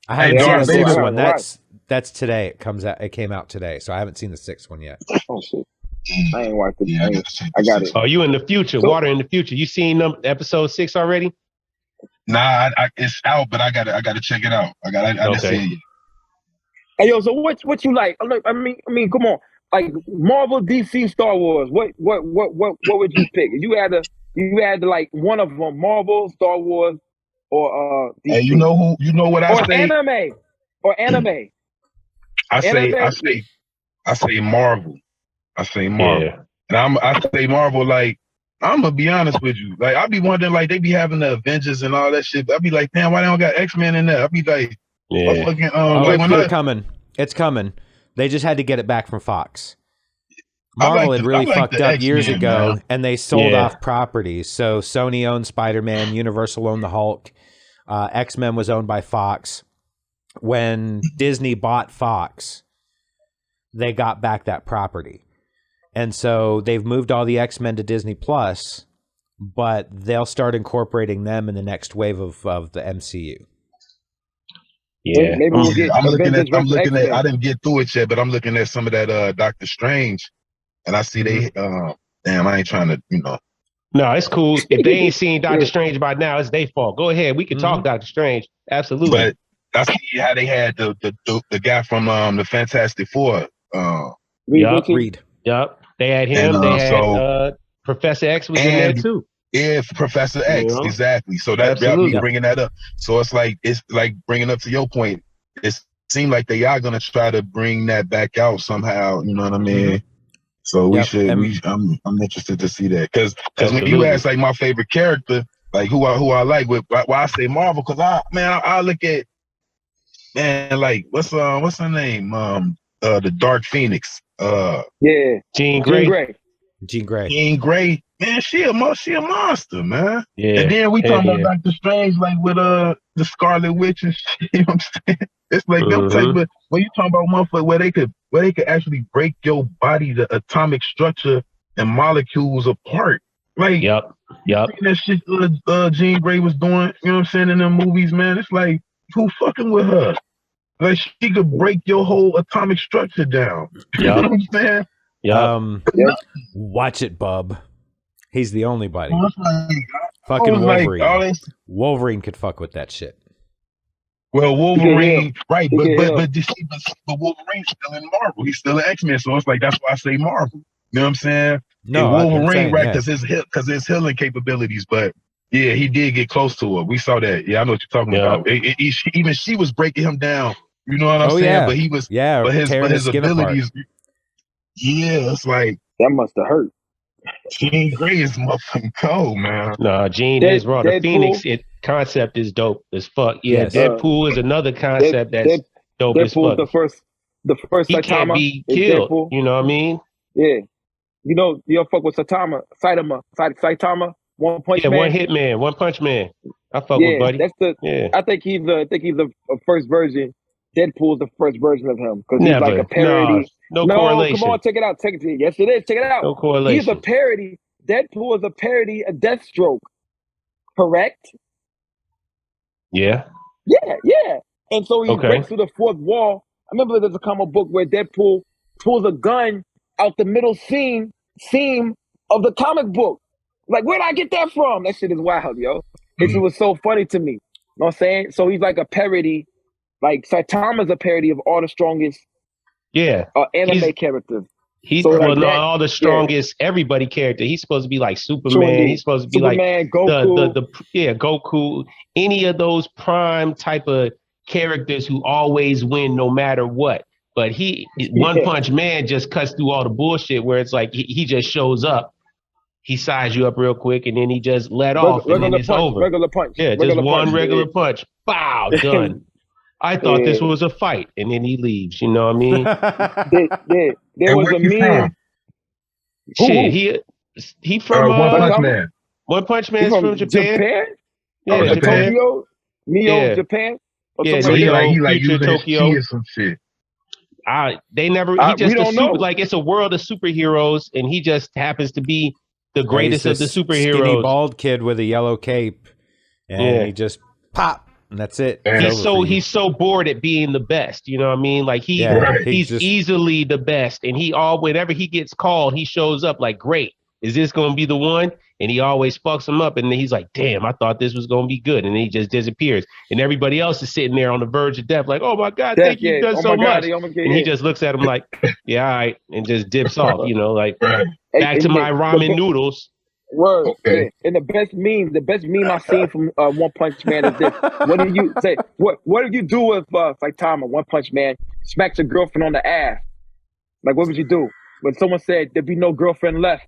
I haven't seen the sixth one. That's today. It came out today, so I haven't seen the sixth one yet. Oh shit. I ain't watched it. Yeah, I got it. Oh, you in the future? So, Water in the future. You seen episode 6 already? Nah, it's out, but I gotta check it out. I didn't see it yet. Hey yo, so what you like? I mean, come on. Like Marvel, DC, Star Wars. What would you pick? You had to like one of them, Marvel, Star Wars, or DC. Hey, you know what I say? Anime. I say Marvel. I say Marvel. Yeah. And I say Marvel, like, I'm gonna be honest with you. Like, I be wondering, like, they be having the Avengers and all that shit. I be like, damn, why they don't got X-Men in there? I be like, fucking, it's coming. It's coming. They just had to get it back from Fox. Marvel had really fucked up years ago, and they sold off properties. So Sony owned Spider-Man, Universal owned the Hulk, X-Men was owned by Fox. When Disney bought Fox, they got back that property. And so they've moved all the X-Men to Disney Plus, but they'll start incorporating them in the next wave of the MCU. Yeah, maybe we'll get. I'm looking at. I didn't get through it yet, but I'm looking at some of that Doctor Strange, and I see they. Damn, I ain't trying to, No, it's cool. If they ain't seen Doctor Strange by now, it's their fault. Go ahead, we can talk Doctor Strange. Absolutely. But I see how they had the guy from the Fantastic Four. Reed. Yep. They had him. And, they had Professor X was in there too. Yeah, Professor X, exactly. So that got me bringing that up. So it's like bringing up to your point. It seemed like they are gonna try to bring that back out somehow. You know what I mean? So we should. I'm interested to see that because when you ask like my favorite character, like who I like, why I say Marvel, because I look at like what's her name? The Dark Phoenix. Jean Grey. Jean Grey, man, she a monster, man. Yeah. And then we talking about Doctor Strange, like with the Scarlet Witch and shit. You know what I'm saying? It's like them type of, when you talking about motherfucker where they could actually break your body, the atomic structure and molecules apart. Like yep. That shit Jean Grey was doing, you know what I'm saying, in them movies, man. It's like, who fucking with her? Like she could break your whole atomic structure down. You know what I'm saying? Watch it, bub. He's the only buddy. Like, fucking Wolverine. Wolverine could fuck with that shit. Well, Wolverine, right? But Wolverine's still in Marvel. He's still an X-Men, so it's like that's why I say Marvel. You know what I'm saying? No, and Wolverine, right? Because his healing capabilities. But yeah, he did get close to her. We saw that. Yeah, I know what you're talking about. Even she was breaking him down. You know what I'm saying? Yeah. But he was. Yeah. But his abilities. Apart. Yeah, it's like that must have hurt. Jean Grey is motherfucking cold, man. No, Jean is raw. The Phoenix concept is dope as fuck. Yeah, yes. Deadpool is another concept that's dope as fuck. The first he can't be killed. Deadpool. You know what I mean? Yeah. You fuck with Saitama, One Punch Man. One Punch Man. I fuck with buddy. I think he's the first version. Deadpool's the first version of him because he's like a parody. No correlation. Come on, check it out. Yes, it is. Check it out. No correlation. He's a parody. Deadpool is a parody of Deathstroke. Correct? Yeah. Yeah. And so he breaks through the fourth wall. I remember there's a comic book where Deadpool pulls a gun out the middle seam of the comic book. Like, where'd I get that from? That shit is wild, yo. This was so funny to me. You know what I'm saying? So he's like a parody like Saitama's a parody of all the strongest anime characters. He's So, like, all the strongest everybody character. He's supposed to be like Superman. He's supposed to be Superman, like Goku. Goku. Any of those prime type of characters who always win no matter what. But One Punch Man just cuts through all the bullshit where it's like he just shows up, he sizes you up real quick, and then he just let off, and then it's over. Regular punch. Yeah, just one regular punch. Bow, done. I thought this was a fight, and then he leaves. You know what I mean? There was a meme. Shit, he from One Punch Man. One Punch Man's from Japan. Yeah, Japan. Mio, Japan. Yeah, so he like using Tokyo or some shit. They never. He just like it's a world of superheroes, and he just happens to be the greatest of the superheroes. Skinny bald kid with a yellow cape, and he just pop. And that's it. He's so bored at being the best. You know what I mean? Like he's easily the best, and whenever he gets called, he shows up like, great. Is this going to be the one? And he always fucks him up, and then he's like, damn, I thought this was going to be good, and then he just disappears, and everybody else is sitting there on the verge of death, like, oh my god, thank you, you've done so much, and he just looks at him like, yeah, all right, and just dips off. You know, like back to my ramen noodles. Word. Okay. And the best meme I've seen from One Punch Man is this. What do you say? What do you do if Saitama, One Punch Man, smacks your girlfriend on the ass? Like, what would you do? When someone said there'd be no girlfriend left,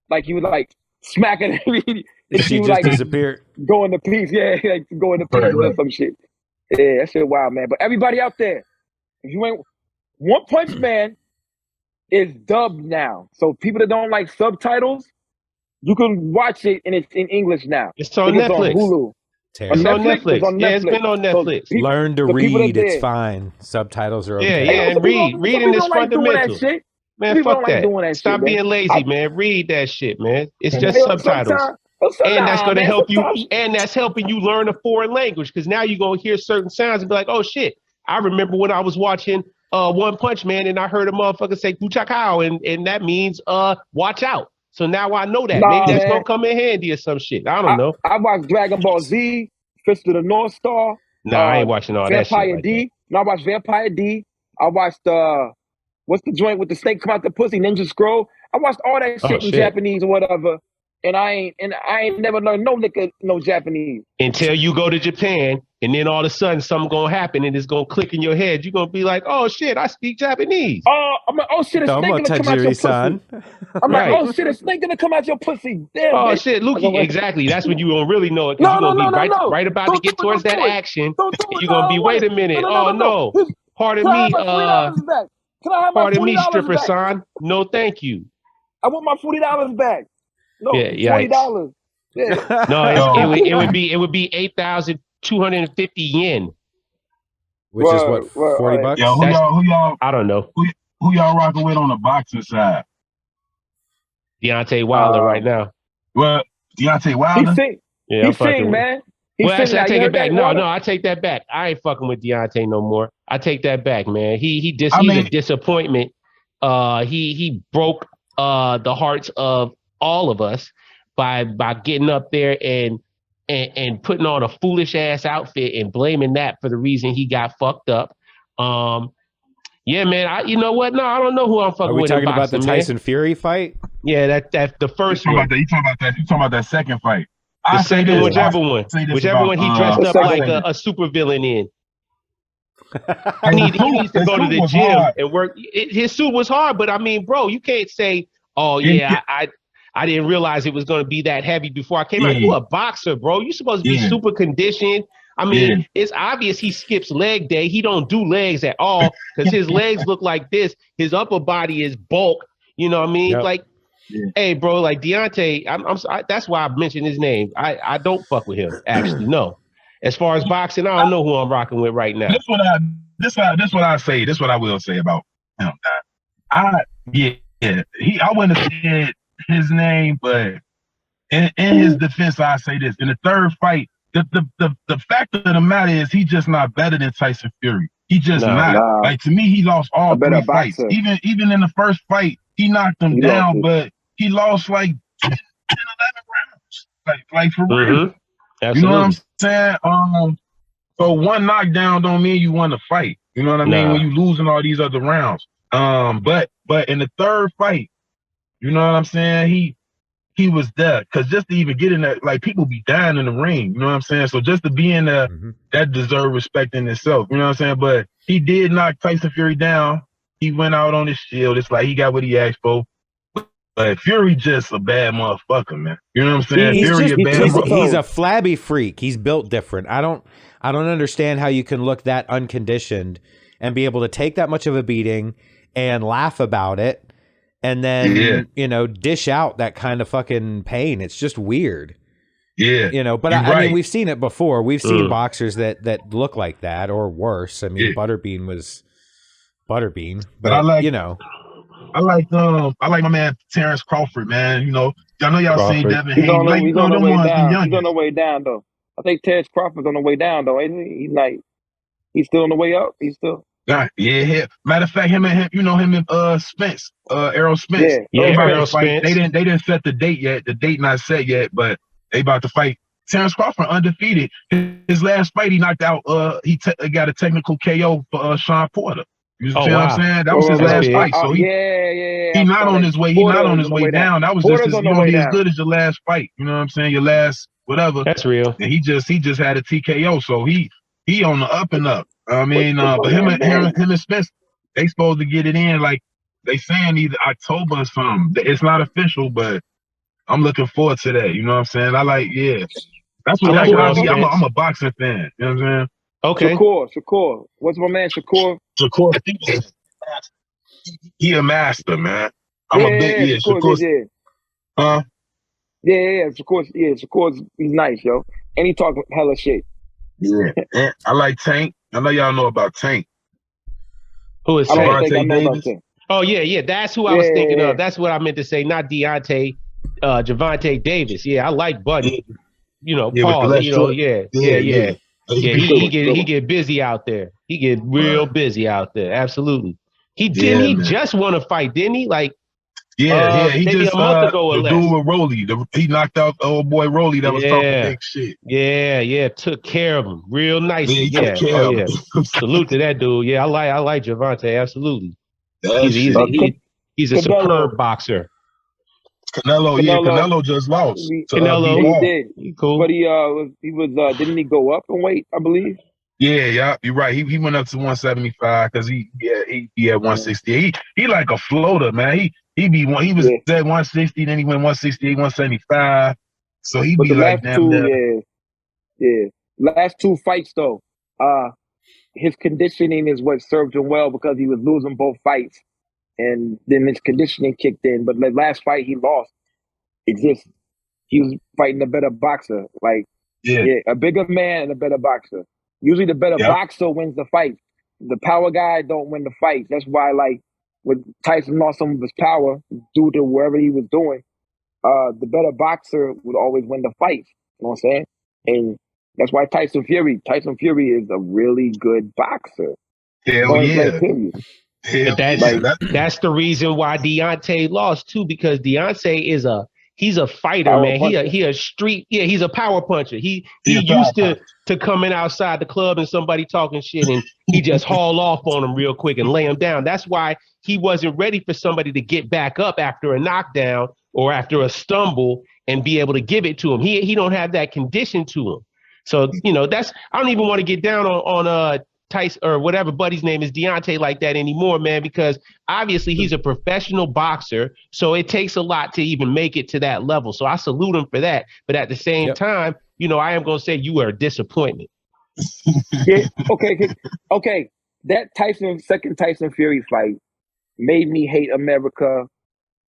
like you would like smack it and she would just like disappear. Go into peace. Yeah, like go into peace or some shit. Yeah, that shit wild, man. But everybody out there, if you ain't One Punch Man is dubbed now. So people that don't like subtitles, you can watch it and it's in English now. It's on Netflix. It's on Hulu. It's on Netflix. It's on Netflix. Yeah, it's been on Netflix. So learn to read. It's fine. Subtitles are okay. Yeah, and reading is fundamental. Man, fuck that. Stop being lazy, man. Read that shit, man. It's just subtitles. And that's going to help you. And that's helping you learn a foreign language, because now you're going to hear certain sounds and be like, oh shit. I remember when I was watching One Punch Man and I heard a motherfucker say "Kuchakao," and that means watch out. So now I know that. Maybe that's gonna come in handy or some shit. I don't know. I watched Dragon Ball Z, Fist of the North Star. Nah, I ain't watching all that shit. Vampire D. No, I watched Vampire D. I watched what's the joint with the snake come out the pussy? Ninja Scroll. I watched all that shit in Japanese or whatever. And I ain't never learned no Japanese. Until you go to Japan, and then all of a sudden something gonna happen and it's gonna click in your head. You're gonna be like, oh shit, I speak Japanese. I'm like, oh shit, a snake gonna come out your pussy. I'm like, oh shit, a snake gonna come out your pussy. Damn. Oh shit, Lukey, exactly. That's when you gonna really know it. Because you're gonna be right about to get towards that action. You're gonna be, wait a minute. Oh no. Pardon me, pardon me, stripper son. No, thank you. I want my $40 back. No, $40. Yeah. No, it would be 8,250 yen. Which is what, $40? Yo, who y'all? I don't know. Who y'all rocking with on the boxing side? Deontay Wilder right now. Well, Deontay Wilder. He's sing, man. Actually, I take it back. No, I take that back. I ain't fucking with Deontay no more. I take that back, man. He's a disappointment. He broke the hearts of all of us by getting up there and putting on a foolish ass outfit and blaming that for the reason he got fucked up. Yeah, man. You know what? No, I don't know who I'm fucking with. Are we talking about the Tyson Fury fight? Yeah, that's the first one. You talking about that second fight? The second, whichever one he dressed up like a super villain in. He needs to go to the gym and work. His suit was hard, but I mean, bro, you can't say, oh yeah, I didn't realize it was going to be that heavy before I came out. You a boxer, bro. You supposed to be super conditioned. I mean, it's obvious he skips leg day. He don't do legs at all because his legs look like this. His upper body is bulk. You know what I mean? Yep. Like, hey, bro, like Deontay, that's why I mentioned his name. I don't fuck with him, actually, no. As far as boxing, I don't know who I'm rocking with right now. This what I will say about him. I wouldn't have said his name, but in his defense, I say this: in the third fight, the fact of the matter is he's just not better than Tyson Fury. He just not. Like, to me, he lost all three fights. Even in the first fight, he knocked him down, but he lost like 10, 11 rounds. Like for real. Absolutely. You know what I'm saying? So one knockdown don't mean you won the fight. You know what I mean? When you losing all these other rounds. But in the third fight, you know what I'm saying? He was there. Cause just to even get in that, like people be dying in the ring. You know what I'm saying? So just to be in there, that deserves respect in itself. You know what I'm saying? But he did knock Tyson Fury down. He went out on his shield. It's like he got what he asked for. But Fury just a bad motherfucker, man. You know what I'm saying? He's a flabby freak. He's built different. I don't understand how you can look that unconditioned and be able to take that much of a beating and laugh about it and then, you know, dish out that kind of fucking pain. It's just weird. Yeah. You know, but I mean, we've seen it before. We've seen boxers that look like that or worse. I mean, Butterbean was Butterbean, but I like, you know. I like my man Terrence Crawford, man. You know, I know y'all seen Devin Haney. He's on the way down. He's on the way down though. I think Terrence Crawford's on the way down though, isn't he? He's still on the way up. He's still. Yeah. Matter of fact, him and Spence, Errol Spence. Errol Spence. They didn't set the date yet. The date not set yet, but they about to fight. Terrence Crawford undefeated. His last fight, he knocked out. He got a technical KO for Sean Porter. You see what I'm saying? That was his last fight. So he not on his way. He not on his way down. That was just his, you don't be as good as your last fight. You know what I'm saying? Your last whatever. That's real. And he just had a TKO. So he on the up and up. I mean, but him and Spence, they supposed to get it in like they saying either October or something. It's not official, but I'm looking forward to that. You know what I'm saying? That's what I'm a boxing fan. You know what I'm saying? Okay. Shakur. What's my man Shakur? Shakur, I think he a master, man. I'm a big Shakur. Huh? Yeah. Shakur's he's nice, yo. And he talk hella shit. Yeah. And I like Tank. I know y'all know about Tank. Who is Tank? I don't think I know about Tank. Oh yeah. That's who I was thinking of. That's what I meant to say. Not Deontay, Gervonta Davis. Yeah, I like Buddy. You know, Paul. You know, yeah. He get busy out there. He get real busy out there. Absolutely. He just won a fight, didn't he? Like he maybe just a month ago or less. Dude with Rolly. He knocked out the old boy Rolly that was talking big shit. Yeah, took care of him real nicely. Salute to that dude. Yeah, I like Gervonta. Absolutely. He's a superb boxer. Canelo just lost. He did. He cool. But he was didn't he go up in weight, I believe? Yeah, you're right. He went up to 175 because he had 160. He like a floater, man. He was at 160, then he went 168, 175. So he be like damn near. Yeah. Last two fights though, his conditioning is what served him well because he was losing both fights. And then his conditioning kicked in. But the last fight he lost, he was fighting a better boxer. Like, a bigger man and a better boxer. Usually the better boxer wins the fight. The power guy don't win the fight. That's why, like, when Tyson lost some of his power due to wherever he was doing, the better boxer would always win the fight. You know what I'm saying? And that's why Tyson Fury is a really good boxer. Hell yeah. That's the reason why Deontay lost too, because Deontay he's a fighter, power man. Puncher. He a street, he's a power puncher. He used to coming outside the club and somebody talking shit and he just haul off on him real quick and lay him down. That's why he wasn't ready for somebody to get back up after a knockdown or after a stumble and be able to give it to him. He don't have that condition to him. So, you know, I don't even want to get down on Tyson or whatever buddy's name is, Deontay, like that anymore, man, because obviously he's a professional boxer, so it takes a lot to even make it to that level. So I salute him for that. But at the same time, you know, I am going to say you are a disappointment. Okay. That second Tyson Fury fight made me hate America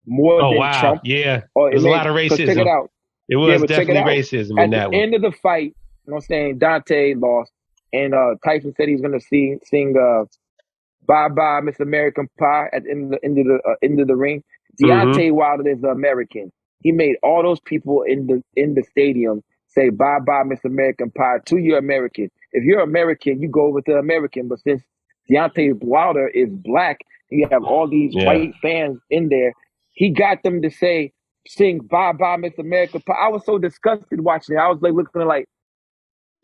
more than Trump. Yeah, there's a lot of racism. Check it out. It was definitely racism in that one. At the end of the fight, you know what I'm saying, Dante lost. And Tyson said he's going to sing "Bye Bye Miss American Pie" at the end of the ring. Deontay Wilder is the American. He made all those people in the stadium say "Bye Bye Miss American Pie" to your American. If you're American, you go with the American. But since Deontay Wilder is black, and you have all these white fans in there, he got them to sing "Bye Bye Miss American Pie." I was so disgusted watching it. I was like looking like,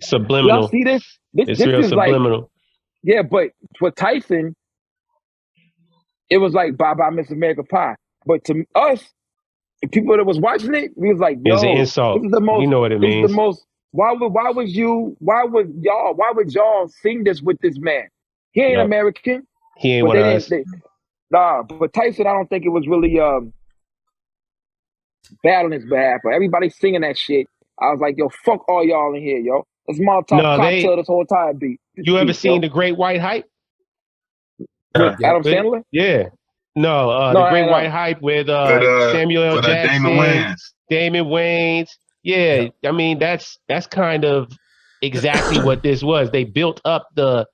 Subliminal. Y'all see this? It's This real is subliminal. like, yeah, but for Tyson, it was like bye bye Miss America Pie. But to us, the people that was watching it, we was like, It's an yo, insult. this is the most. You know what it This is the means. most. Why would y'all sing this with this man? He ain't Yep. American. He ain't But one they of didn't. us. Nah, but Tyson, I don't think it was really bad on his behalf. But everybody singing that shit. I was like, yo, fuck all y'all in here, yo. It's Molotov No, cocktail this whole time beat. You ever seen The Great White Hype? With Adam Yeah. Sandler? Yeah. No, No, The Great no. White Hype with Samuel L. With Jackson, Damon Wayans. Yeah, I mean that's kind of exactly what this was. They built up the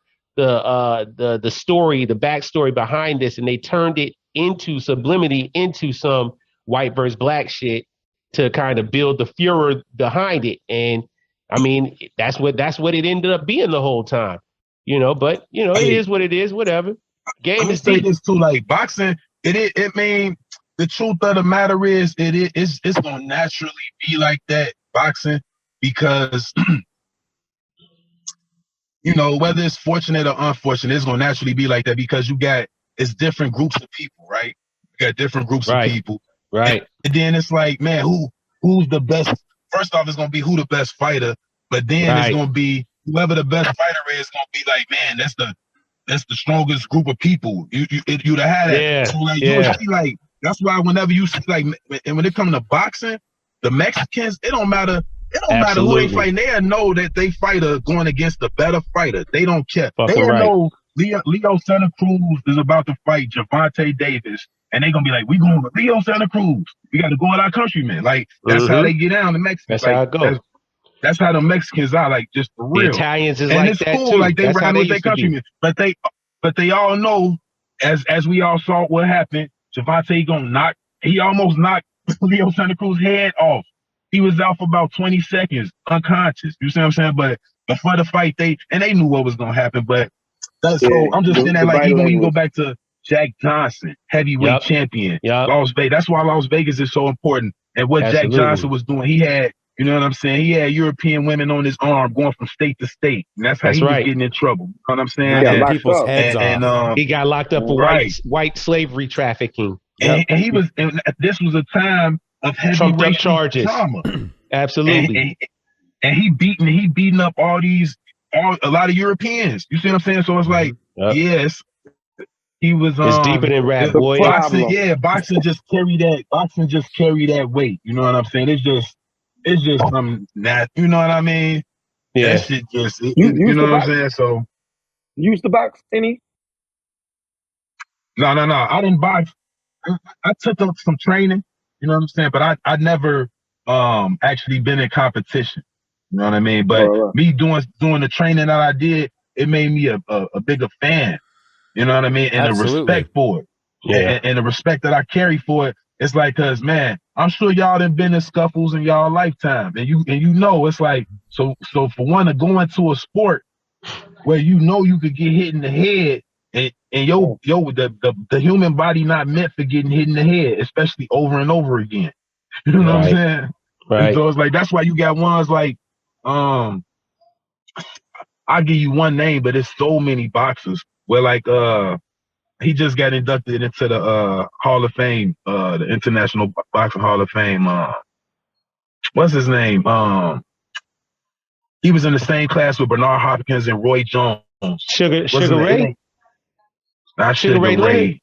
story, the backstory behind this, and they turned it into sublimity, into some white versus black shit to kind of build the furor behind it. And I mean that's what it ended up being the whole time. But it is what it is. Whatever. Game is deep. This too, like boxing. It mean the truth of the matter is it's gonna naturally be like that, boxing, because whether it's fortunate or unfortunate, it's gonna naturally be like that because it's different groups of people, right? You got different groups of people, right? And then it's like, man, who's the best? First off, it's gonna be who the best fighter, but then it's gonna be whoever the best fighter is gonna be like, man, that's the strongest group of people. You'd have had that. Yeah. So like you see, like that's why whenever you see like, and when it comes to boxing, the Mexicans, it don't matter who they fight. They know that they fight going against the better fighter. They don't care. They know Leo Santa Cruz is about to fight Gervonta Davis, and they gonna be like, we going with Leo Santa Cruz. We got to go with our countrymen. Like that's how they get down. The Mexicans. That's how it goes. That's how the Mexicans are, like, just for real. The Italians is and like it's that cool, too. like they That's ride with their countrymen. But they all know, as we all saw what happened, Gervonta he almost knocked Leo Santa Cruz's head off. He was out for about 20 seconds, unconscious. You see what I'm saying? But before the fight, they knew what was gonna happen. But so I'm just saying that, like, even when you go back to Jack Johnson, heavyweight champion, Las Vegas. That's why Las Vegas is so important. And what Jack Johnson was doing, he had, you know what I'm saying? He had European women on his arm going from state to state. And that's how he was getting in trouble. You know what I'm saying? Yeah, people's heads off. He got locked up for white slavery trafficking. And this was a time of heavy racial charges. trauma. Absolutely. And he beating up a lot of Europeans. You see what I'm saying? So it's like, yes, he was. It's deeper than rap, boy. Boxing just carry that. Boxing just carry that weight. You know what I'm saying? It's just something that, you know what I mean? Yeah. That shit just, you know what I'm saying? So you used to box any? No. I didn't box. I took up some training. You know what I'm saying? But I never actually been in competition. You know what I mean? But me doing the training that I did, it made me a bigger fan. You know what I mean? And the respect for it. Yeah. And the respect that I carry for it. It's like, cause man, I'm sure y'all done been in scuffles in y'all lifetime. And you know, it's like, so for one to go into a sport where you know you could get hit in the head, and the human body not meant for getting hit in the head, especially over and over again. You know what I'm saying? Right. And so it's like, that's why you got ones like, I'll give you one name, but it's so many boxers where, like, he just got inducted into the Hall of Fame, the International Boxing Hall of Fame. What's his name? He was in the same class with Bernard Hopkins and Roy Jones. Sugar Ray? Not Sugar Ray.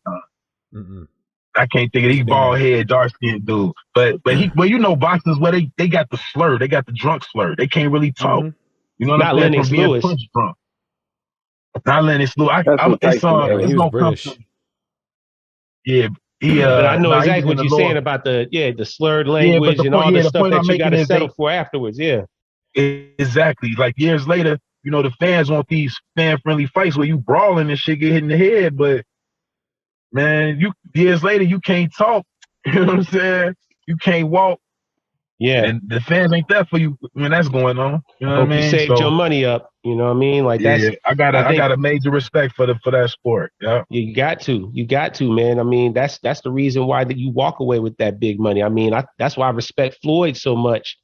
I can't think of it. He bald head, dark skinned dude. But you know, boxers where they got the slur, they got the drunk slur. They can't really talk. You know what I'm saying? Lennox Lewis. Punch drunk. Not Lennox Lewis. He was British. Yeah. But I know exactly what you're saying about the slurred language and all the stuff that you got to settle for afterwards. Yeah. Exactly. Like years later, you know, the fans want these fan-friendly fights where you brawling and shit get hit in the head, but man, years later you can't talk. You know what I'm saying? You can't walk. Yeah. And the fans ain't there for you when that's going on. You know what I mean? You saved your money up. You know what I mean? Like I got a major respect for that sport. Yeah. You got to, man. I mean, that's the reason why that you walk away with that big money. I mean, that's why I respect Floyd so much.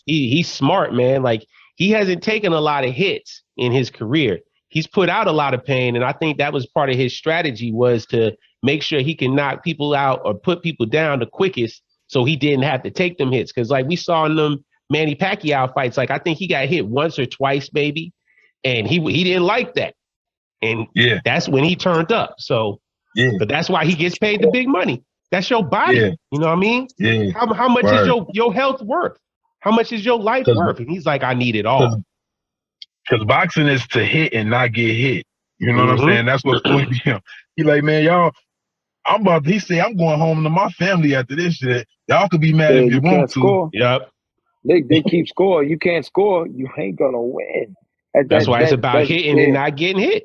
He's smart, man. Like he hasn't taken a lot of hits in his career. He's put out a lot of pain, and I think that was part of his strategy, was to make sure he can knock people out or put people down the quickest, so he didn't have to take them hits. Because like we saw in them Manny Pacquiao fights, like I think he got hit once or twice, maybe, and he didn't like that, and that's when he turned up. So, but that's why he gets paid the big money. That's your body. You know what I mean? How much is your health worth? How much is your life worth? And he's like, I need it all. Because boxing is to hit and not get hit. You know what I'm saying? That's what's going to him. He like, man, y'all, he say, I'm going home to my family after this shit. Y'all could be mad if you want to. Score. Yep. They keep score. You can't score, you ain't going to win. That's why it's about hitting and not getting hit.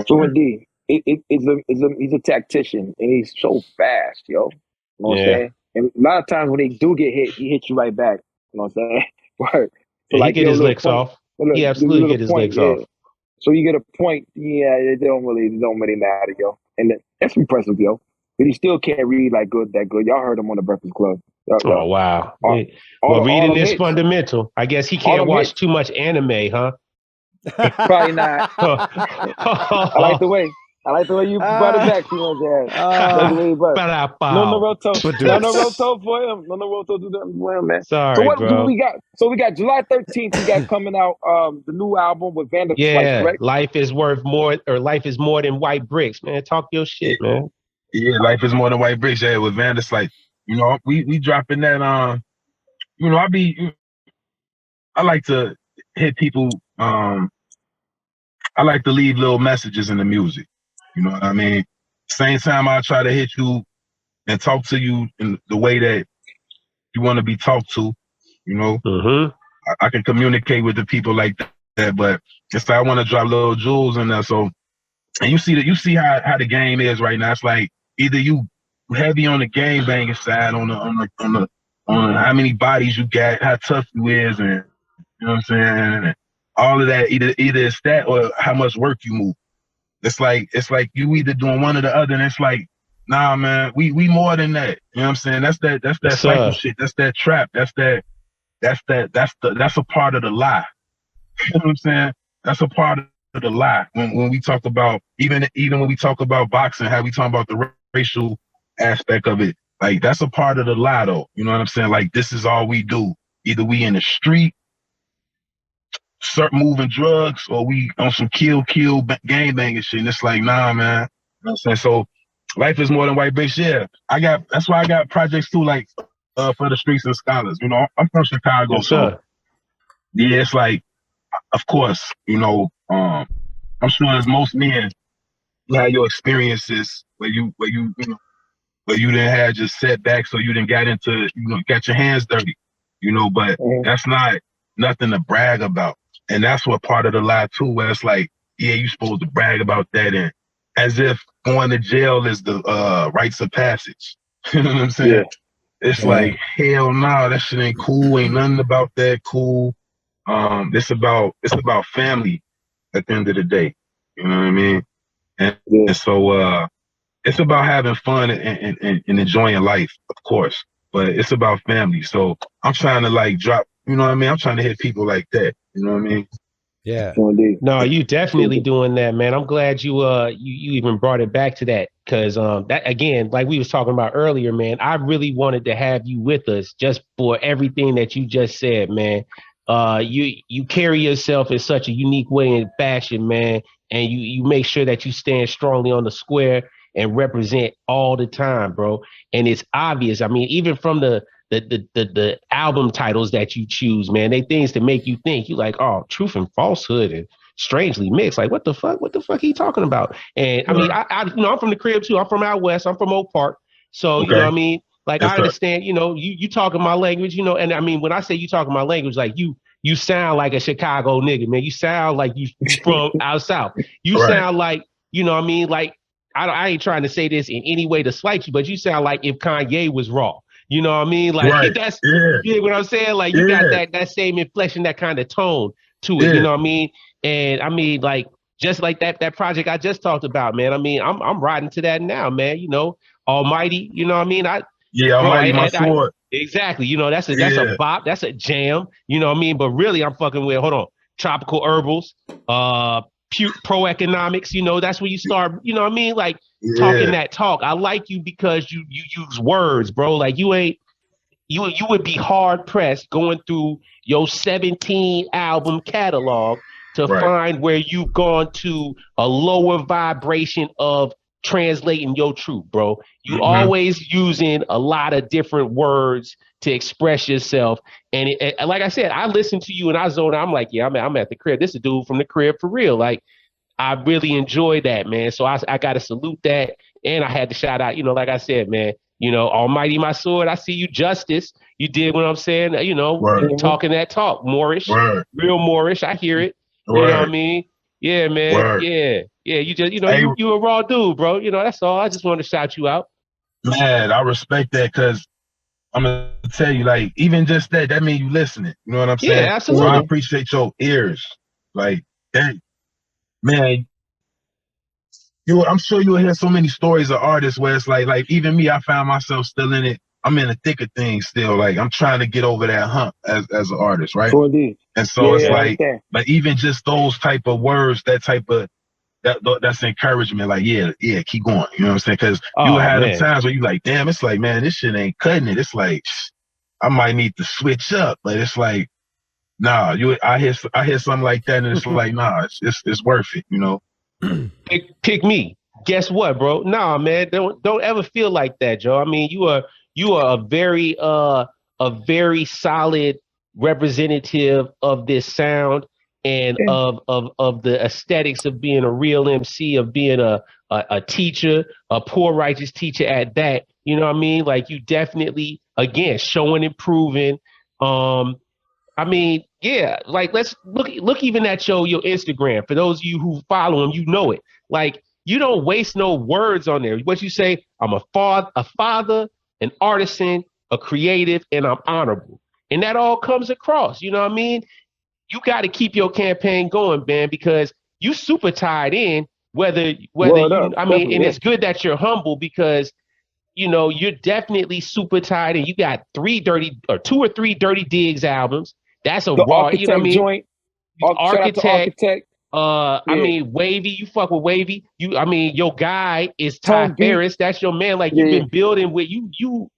So indeed, he's a tactician, and he's so fast, yo. You know what I'm saying? And a lot of times when they do get hit, he hits you right back. You know what I'm saying? Right. So like, he get his licks off. He absolutely get his licks off. So you get a point, they don't really matter, yo. And that's impressive, yo. But he still can't read that good. Y'all heard him on the Breakfast Club. Oh, wow. Well, reading is fundamental. I guess he can't watch too much anime, huh? Probably not. I like the way you brought it back, PrimoJAB. No Naruto for him. No Naruto do that for him, man. Sorry, so what bro. do we got? So we got July 13th. We got coming out the new album with Vanda. Yeah, Life is Worth More, or Life is More Than White Bricks, man. Talk your shit, man. Yeah, Life is More Than White Bricks. Yeah, with Vanda Slice. You know, we dropping that. You know, I like to hit people. I like to leave little messages in the music. You know what I mean? Same time I try to hit you and talk to you in the way that you want to be talked to. You know, I can communicate with the people like that, but it's like I want to drop little jewels in there. So, and you see how the game is right now. It's like either you heavy on the game banging side on how many bodies you got, how tough you is, and you know what I'm saying. And all of that, either it's that or how much work you move. It's like you either doing one or the other, and it's like, nah, man, we more than that. You know what I'm saying? That's that cycle shit. That's that trap. That's a part of the lie. You know what I'm saying? That's a part of the lie. When we talk about even when we talk about boxing, how we talk about the racial aspect of it, like that's a part of the lie, though. You know what I'm saying? Like this is all we do. Either we in the street, start moving drugs, or we on some kill gang banging shit. And it's like, nah, man. You know what I'm saying? So Life is More Than White Bricks. Yeah, that's why I got projects too, like for the streets and scholars. You know, I'm from Chicago, so yeah, it's like, of course, you know, I'm sure as most men, you had your experiences where you didn't have just setbacks, or you didn't got your hands dirty, you know, but that's not nothing to brag about. And that's what part of the lie too, where it's like, yeah, you're supposed to brag about that, and as if going to jail is the rites of passage. You know what I'm saying? Yeah. It's like, hell no, that shit ain't cool. Ain't nothing about that cool. It's about family at the end of the day. You know what I mean? And so it's about having fun and enjoying life, of course. But it's about family. So I'm trying to like drop, you know what I mean? I'm trying to hit people like that. You know what I mean? Yeah. No, you definitely doing that, man. I'm glad you even brought it back to that, because that, again, like we was talking about earlier, man, I really wanted to have you with us just for everything that you just said, man. You carry yourself in such a unique way and fashion, man, and you make sure that you stand strongly on the square and represent all the time, bro. And it's obvious. I mean, even from the album titles that you choose, man, they things to make you think. You like, oh, truth and falsehood and strangely mixed. Like, what the fuck he talking about? And I mean, I you know, I'm from the crib too. I'm from out west. I'm from Oak Park. So you know what I mean? Like, I understand, you know, you talking my language, you know, and I mean, when I say you talking my language, like you sound like a Chicago nigga, man. You sound like you from out south. You sound like, you know what I mean? Like, I ain't trying to say this in any way to slight you, but you sound like if Kanye was raw. You know what I mean? Like that's what I'm saying. Like you got that same inflection, that kind of tone to it. You know what I mean? And I mean, like just like that project I just talked about, man. I mean, I'm riding to that now, man. You know, Almighty. You know what I mean? Almighty, my sword. Exactly. You know, that's a bop, that's a jam. You know what I mean? But really, I'm fucking with, hold on, tropical herbals, pro economics. You know, that's where you start. You know what I mean? Like talking that talk. I like you because you use words, bro. Like you would be hard pressed going through your 17 album catalog to find where you've gone to a lower vibration of translating your truth, bro. You always using a lot of different words to express yourself. And like I said, I listen to you and I zone out. I'm like, yeah, I'm at the crib. This is a dude from the crib for real. Like, I really enjoy that, man. So I got to salute that. And I had to shout out, you know, like I said, man, you know, Almighty my sword, I see you, Justice. You did what I'm saying, you know, talking that talk, Moorish, real Moorish. I hear it. You know what I mean? Yeah, man. Yeah. You just, you know, you a raw dude, bro. You know, that's all. I just wanted to shout you out. Man, I respect that because I'm gonna tell you, like, even just that means you listening. You know what I'm saying? Yeah, absolutely. So I appreciate your ears. Like, that, man, I'm sure you'll hear so many stories of artists where it's like even me, I found myself still in it. I'm in the thick of things still. Like, I'm trying to get over that hump as an artist, right? Sure did. And so it's like even just those type of words, that type of that's encouragement. Like, yeah, keep going. You know what I'm saying? Because you had the times where you like, damn, it's like, man, this shit ain't cutting it. It's like, I might need to switch up. But it's like, nah, I hear something like that, and it's like, nah, it's worth it. You know. Pick me. Guess what, bro? Nah, man, don't ever feel like that, Joe. I mean, you are a very solid representative of this sound and of the aesthetics of being a real MC, of being a teacher, a poor righteous teacher at that. You know what I mean? Like, you definitely, again, showing and proving. I mean, yeah, like, let's look even at your Instagram. For those of you who follow him, you know it. Like, you don't waste no words on there. What you say, I'm a father, an artisan, a creative, and I'm honorable. And that all comes across, you know what I mean? You got to keep your campaign going, man, because you super tied in, whether and it's good that you're humble because, you know, you're definitely super tied in. You got 2 or 3 Dirty Digs albums. That's a raw, you know what I mean? Joint. Architect. I mean, Wavy, you fuck with Wavy. I mean, your guy is Ty Ferris. That's your man. Like, you've been building with you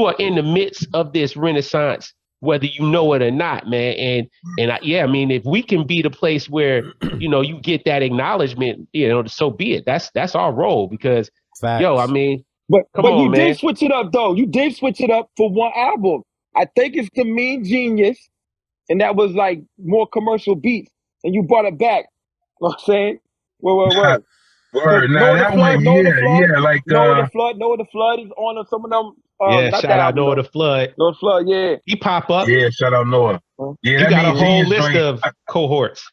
are in the midst of this renaissance, whether you know it or not, man. I mean, if we can be the place where, you know, you get that acknowledgement, you know, so be it. That's our role because, I mean, but you did switch it up though. You did switch it up for one album. I think it's The Mean Genius, and that was like more commercial beats, and you brought it back. You know what I'm saying? Word. Now that one, like Noah the Flood is on some of them. Shout out Noah the Flood. Noah the Flood, yeah. He pop up. Yeah, shout out Noah. Yeah, you got a whole list of cohorts.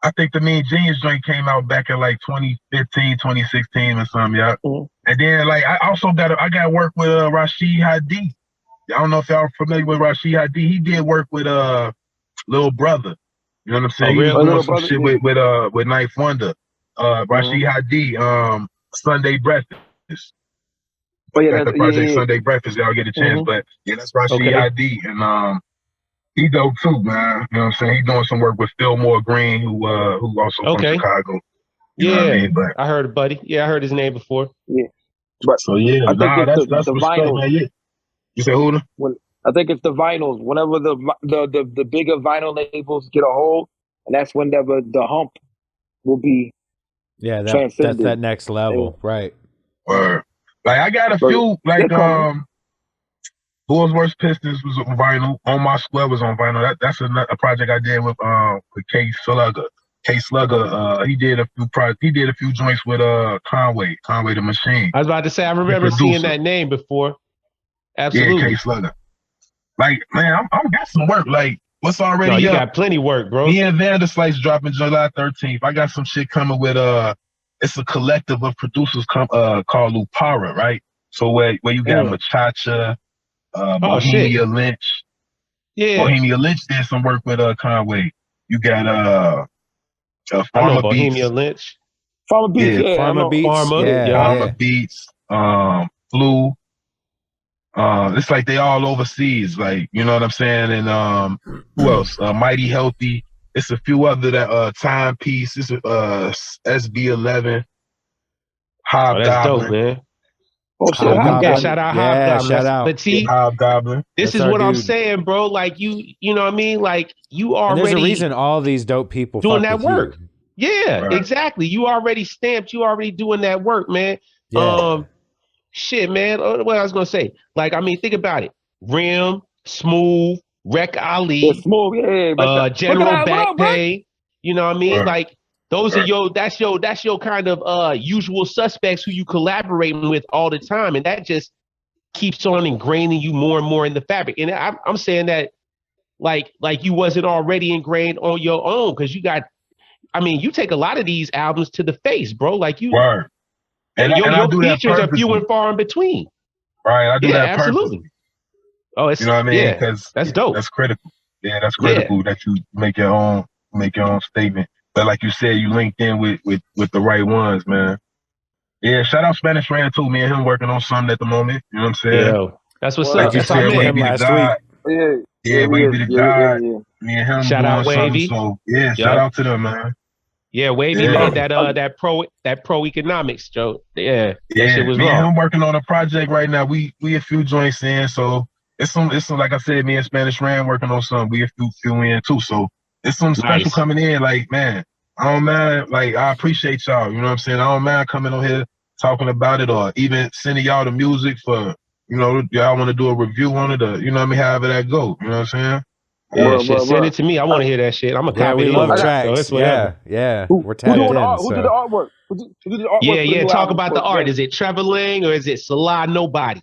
I think the Mean Genius joint came out back in like 2015, 2016 or something, yeah. And then like I also got work with Rashid Hadi. I don't know if y'all are familiar with Rashid Hadi. He did work with Lil Brother. You know what I'm saying? He was doing some shit with Knife Wonder. Rashid Hadi, Sunday Breakfast. But yeah, the project Sunday Breakfast, y'all get a chance. But yeah, that's Rashid Hadi. And he dope too, man. You know what I'm saying? He's doing some work with Fillmore Green, who also from Chicago. You know what I mean? But I heard it, buddy. Yeah, I heard his name before. Yeah. But so yeah, I think that's the vinyl. Man. Yeah. You say who? I think it's the vinyls. Whenever the bigger vinyl labels get a hold, and that's whenever the hump will be. Yeah, that's that next level, right? Like, I got a few, like Bullsworth Pistons was on vinyl. On My Square was on vinyl. That's a project I did with K Slugger. K Slugger, he did a few joints with Conway the Machine. I was about to say, I remember seeing that name before. Absolutely. Yeah, K Slugger. Like, man, I'm got some work. Like, what's already you got plenty work, bro. Me and Vanderslice dropping July 13th. I got some shit coming with it's a collective of producers called Lupara, right? So where you got Machacha, Bohemia Lynch. Yeah. Bohemia Lynch did some work with Conway. You got Pharma Bohemia Beats. Lynch. Pharma Beats, Pharma Beats. Pharma, yeah. Pharma Beats, Flu. It's like they all overseas, like, you know what I'm saying? And who else? Mighty Healthy. It's a few other that Timepiece. It's SB11, Oh, that's dope, Hobgoblin. man. Oh shit, Yeah, shout out Hobgoblin. Shout out. But see, Hobgoblin. this is what I'm saying, bro. Like you know what I mean? Like you already. And there's a reason all these dope people doing fuck that with work. you. Yeah, Right. exactly. You already stamped. You already doing that work, man. Yeah. Shit, man. What I was gonna say? Like, I mean, think about it. Rim, Smooth, Rec Ali, It's smooth, yeah. General Back Pay. You know what I mean? Right. Like those are that's your kind of usual suspects who you collaborating with all the time, and that just keeps on ingraining you more and more in the fabric. And I'm saying that like you wasn't already ingrained on your own, because you got. I mean, you take a lot of these albums to the face, bro. Like you, Right. And your I do that features are few purposely. and far in between. Right, I do that absolutely. purposely. Oh, it's You know what I mean? Because that's dope. That's critical. Yeah, that's critical that you make your own statement. But like you said, you linked in with the right ones, man. Yeah, shout out Spanish Ran too. Me and him working on something at the moment. You know what I'm saying? Yeah, that's what's like up. You That's said, what I Wavy the God. Yeah, Wavy the God. Me and him shout doing out Wavy. something. So yeah, shout out to them, man. Yeah, Wavy made that pro economics joke. Yeah, that shit was me raw. and him working on a project right now. We a few joints in, so it's some like I said, me and Spanish Ran working on something. We a few in too, so it's some special coming in. Like, man, I don't mind. Like, I appreciate y'all. You know what I'm saying? I don't mind coming on here talking about it, or even sending y'all the music for, you know, y'all want to do a review on it, or, you know what I mean, however that go. You know what I'm saying? Yeah, send it to me. I want to hear that shit. I'm a copy. We love anyway, tracks. so it's yeah. Who We're tapped in. who did the artwork? Who did the artwork? Yeah. Talk about the art. Is it Trevor Lang or is it Salah Nobody?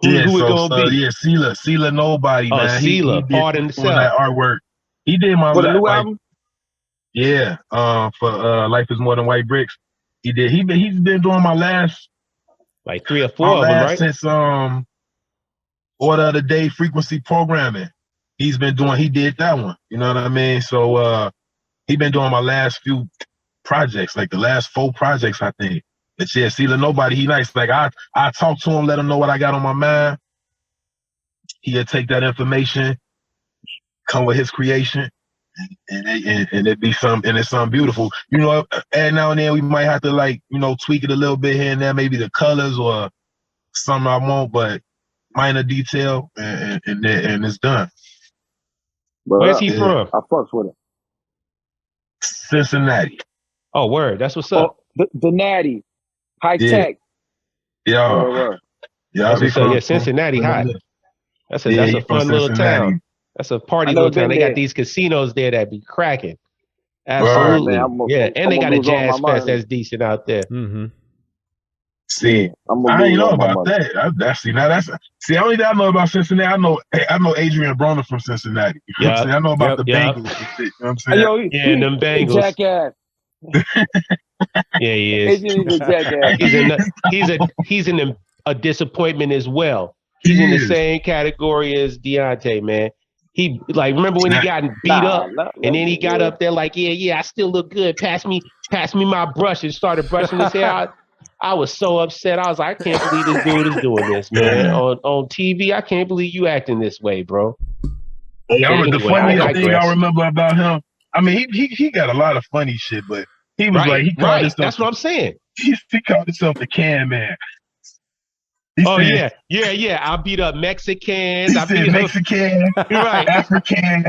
Who it gonna be? Yeah, Sela Nobody, man. Sela, he part did himself. that artwork. He did my for the new album. Yeah, for Life Is More Than White Bricks. He did. He's been doing my last like 3 or 4 of them, right? Since Order of the Day Frequency Programming. He did that one. You know what I mean? So he been doing my last few projects, like the last 4 projects, I think. But yeah, Sela Nobody, he nice. Like I talk to him, let him know what I got on my mind. He'll take that information, come with his creation, and it be it's something beautiful. You know, and now and then we might have to, like, you know, tweak it a little bit here and there, maybe the colors or something I want, but minor detail, and it's done. Where's he from? I fucks with him. Cincinnati. Oh, word. That's what's up. The Natty. High tech. Yeah. Yeah, Cincinnati hot. That's a fun little town. That's a party little town. They got these casinos there that be cracking. Absolutely. And they got a jazz fest that's decent out there. Mm-hmm. See, I ain't know about that. Only thing I know about Cincinnati, I know Adrian Broner from Cincinnati. You know what I'm saying? I know about the Bengals and shit. You know what I'm saying? Yeah, them Bengals. Jackass. Yeah, he is. Adrian's a jackass. He's a disappointment as well. He's in the same category as Deontay, man. He, like, remember when he got beat up and then he got up there like, I still look good. Pass me my brush, and started brushing his hair. I was so upset. I was like, I can't believe this dude is doing this, man. On TV, I can't believe you acting this way, bro. The funniest thing I remember about him, I mean, he got a lot of funny shit, but he was he called himself. That's what I'm saying. He called himself the Can Man. Yeah. I beat up Mexicans. I beat Mexican, right? African,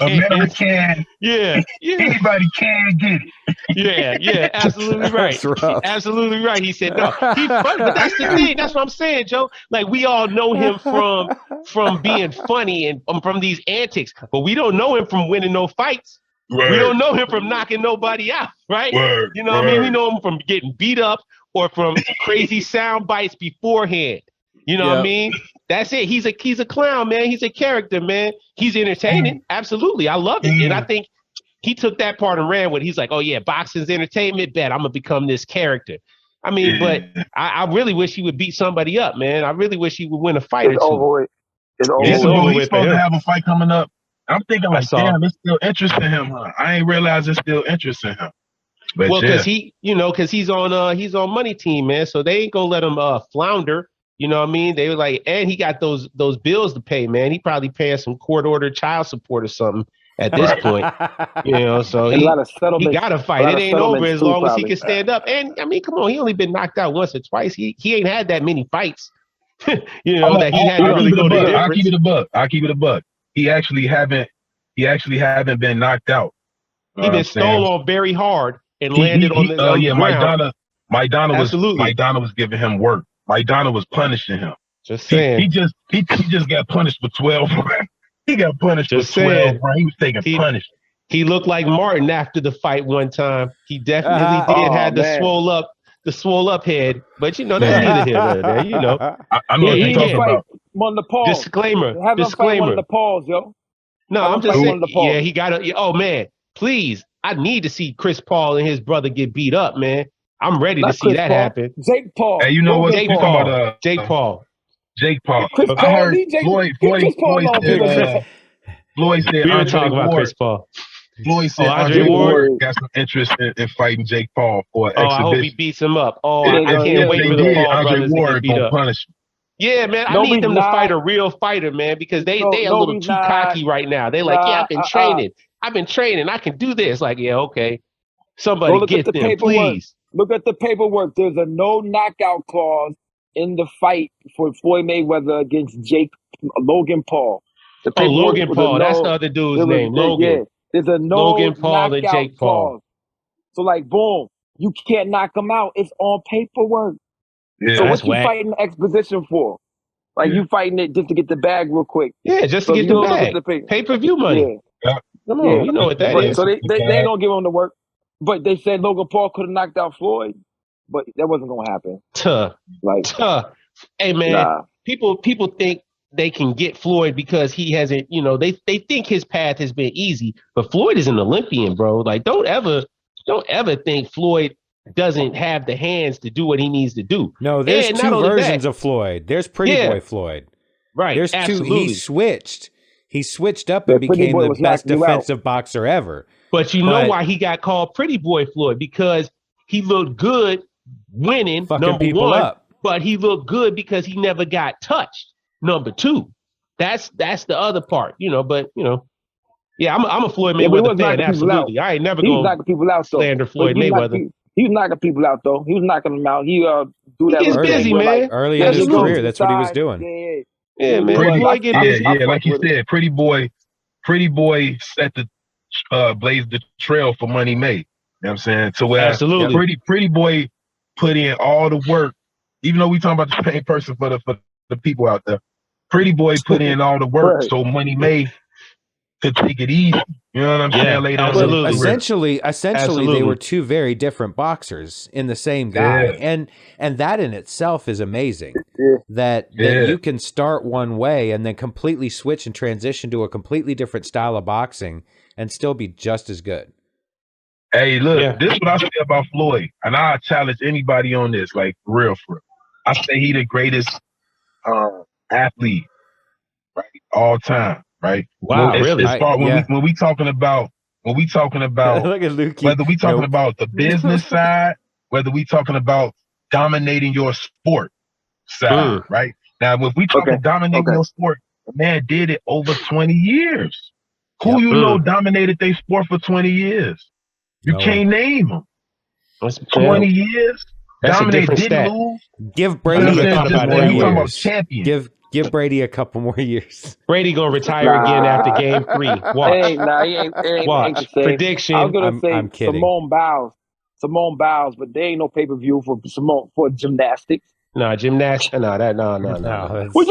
American. Yeah. Anybody can get it. Yeah. Absolutely right. Absolutely right. He said no. He funny, but that's the thing. That's what I'm saying, Joe. Like, we all know him from being funny and from these antics, but we don't know him from winning no fights. Word. We don't know him from knocking nobody out, right? Word. You know what I mean? We know him from getting beat up or from crazy sound bites beforehand. You know what I mean? That's it. He's a clown, man. He's a character, man. He's entertaining. Absolutely. I love it. And I think he took that part and ran with it. He's like, oh yeah, boxing's entertainment, bet I'm gonna become this character. I mean, but I really wish he would beat somebody up, man. I really wish he would win a fight or two. He's supposed to have a fight coming up. I'm thinking like, damn, it's still interesting in him, huh? I ain't realized it's still interesting in him. But well, because he's on Money Team, man. So they ain't gonna let him flounder. You know what I mean? They were like, and he got those bills to pay, man. He probably paying some court-ordered child support or something at this point. You know, so And a lot of he settlements. got to fight. It ain't over as too, long as he probably. can stand up. And I mean, come on, he only been knocked out once or twice. He ain't had that many fights. You know, that he had to really go the difference. I'll keep it a buck. He actually haven't been knocked out. He been stole on very hard and landed on the ground. Mike Donna was giving him work. Mike Donna was punishing him. Just saying. He just got punished for 12 rounds. He got punished for 12 rounds. He was taking punishment. He looked like Martin after the fight one time. He definitely did have the swole up head, but you know that's neither here nor there. You know, I know what you're talking about. One of the Pauls. Disclaimer. Have him fight one of the Pauls, yo. No, I'm just saying. Yeah, he got to. Oh man, please! I need to see Chris Paul and his brother get beat up, man. I'm ready to see that happen. Jake Paul. Hey, you know what? Jake Paul. Jake Paul. Chris I heard Floyd said we were talking about Chris Paul. Floyd said Andre Ward got some interest in fighting Jake Paul for an exhibition. I hope he beats him up. I can't wait for the Paul brothers to get beat up. Yeah, man, I need them to fight a real fighter, man, because they a little too cocky right now. They like, I've been training. I can do this. Like, yeah, okay. Somebody get them, please. Look at the paperwork. There's a no knockout clause in the fight for Floyd Mayweather against Logan Paul. Logan Paul. That's the other dude's name. Logan. Yeah. There's a no Logan Paul and Jake Paul. So like, boom, you can't knock him out. It's on paperwork. Yeah, so what you fighting the exposition for? Like you fighting it just to get the bag real quick. Yeah, just to get the bag. Pay-per-view money. Yeah. Come on, you know what that is. So they ain't gonna give him the work. But they said Logan Paul could have knocked out Floyd, but that wasn't gonna happen. Hey man, people think they can get Floyd because he hasn't, they think his path has been easy, but Floyd is an Olympian, bro. Like don't ever think Floyd doesn't have the hands to do what he needs to do. No, there's two versions of Floyd. There's Pretty Boy Floyd. Right. There's absolutely. He switched up and became the best defensive boxer ever. But you know why he got called Pretty Boy Floyd? Because he looked good winning, number one, up. But he looked good because he never got touched, number two. That's the other part, but yeah, I'm a Floyd Mayweather fan, absolutely. I ain't never going to slander Floyd Mayweather. He was knocking people out, though. He was knocking them out. He do that. He's busy, man. Early in his career, that's what he was doing. Yeah, man. Like you said, Pretty Boy set the blazed the trail for Money May. You know what I'm saying? So absolutely. Pretty Boy put in all the work, even though we talking about the same person for the people out there. Pretty Boy put in all the work so Money May could take it easy. You know what I'm saying? Later absolutely. Essentially, they were two very different boxers in the same guy, and that in itself is amazing. That you can start one way and then completely switch and transition to a completely different style of boxing and still be just as good. Hey, look, this is what I say about Floyd, and I challenge anybody on this, like real. I say he the greatest athlete, right, all time. Right. Wow. Really? When we talking about look at Lukey. Whether we talking about the business side, whether we talking about dominating your sport side, right? Now, if we talking dominating your sport, the man did it over 20 years. Who dominated their sport for 20 years? You can't name them. 20 years. Dominate, didn't lose. Give Brady a couple more years. Champion. Give Brady a couple more years. Brady gonna retire again after Game 3. Watch. He ain't Watch. Prediction. I was gonna say I'm kidding. Simone Biles, but there ain't no pay-per-view for gymnastics. No. Would you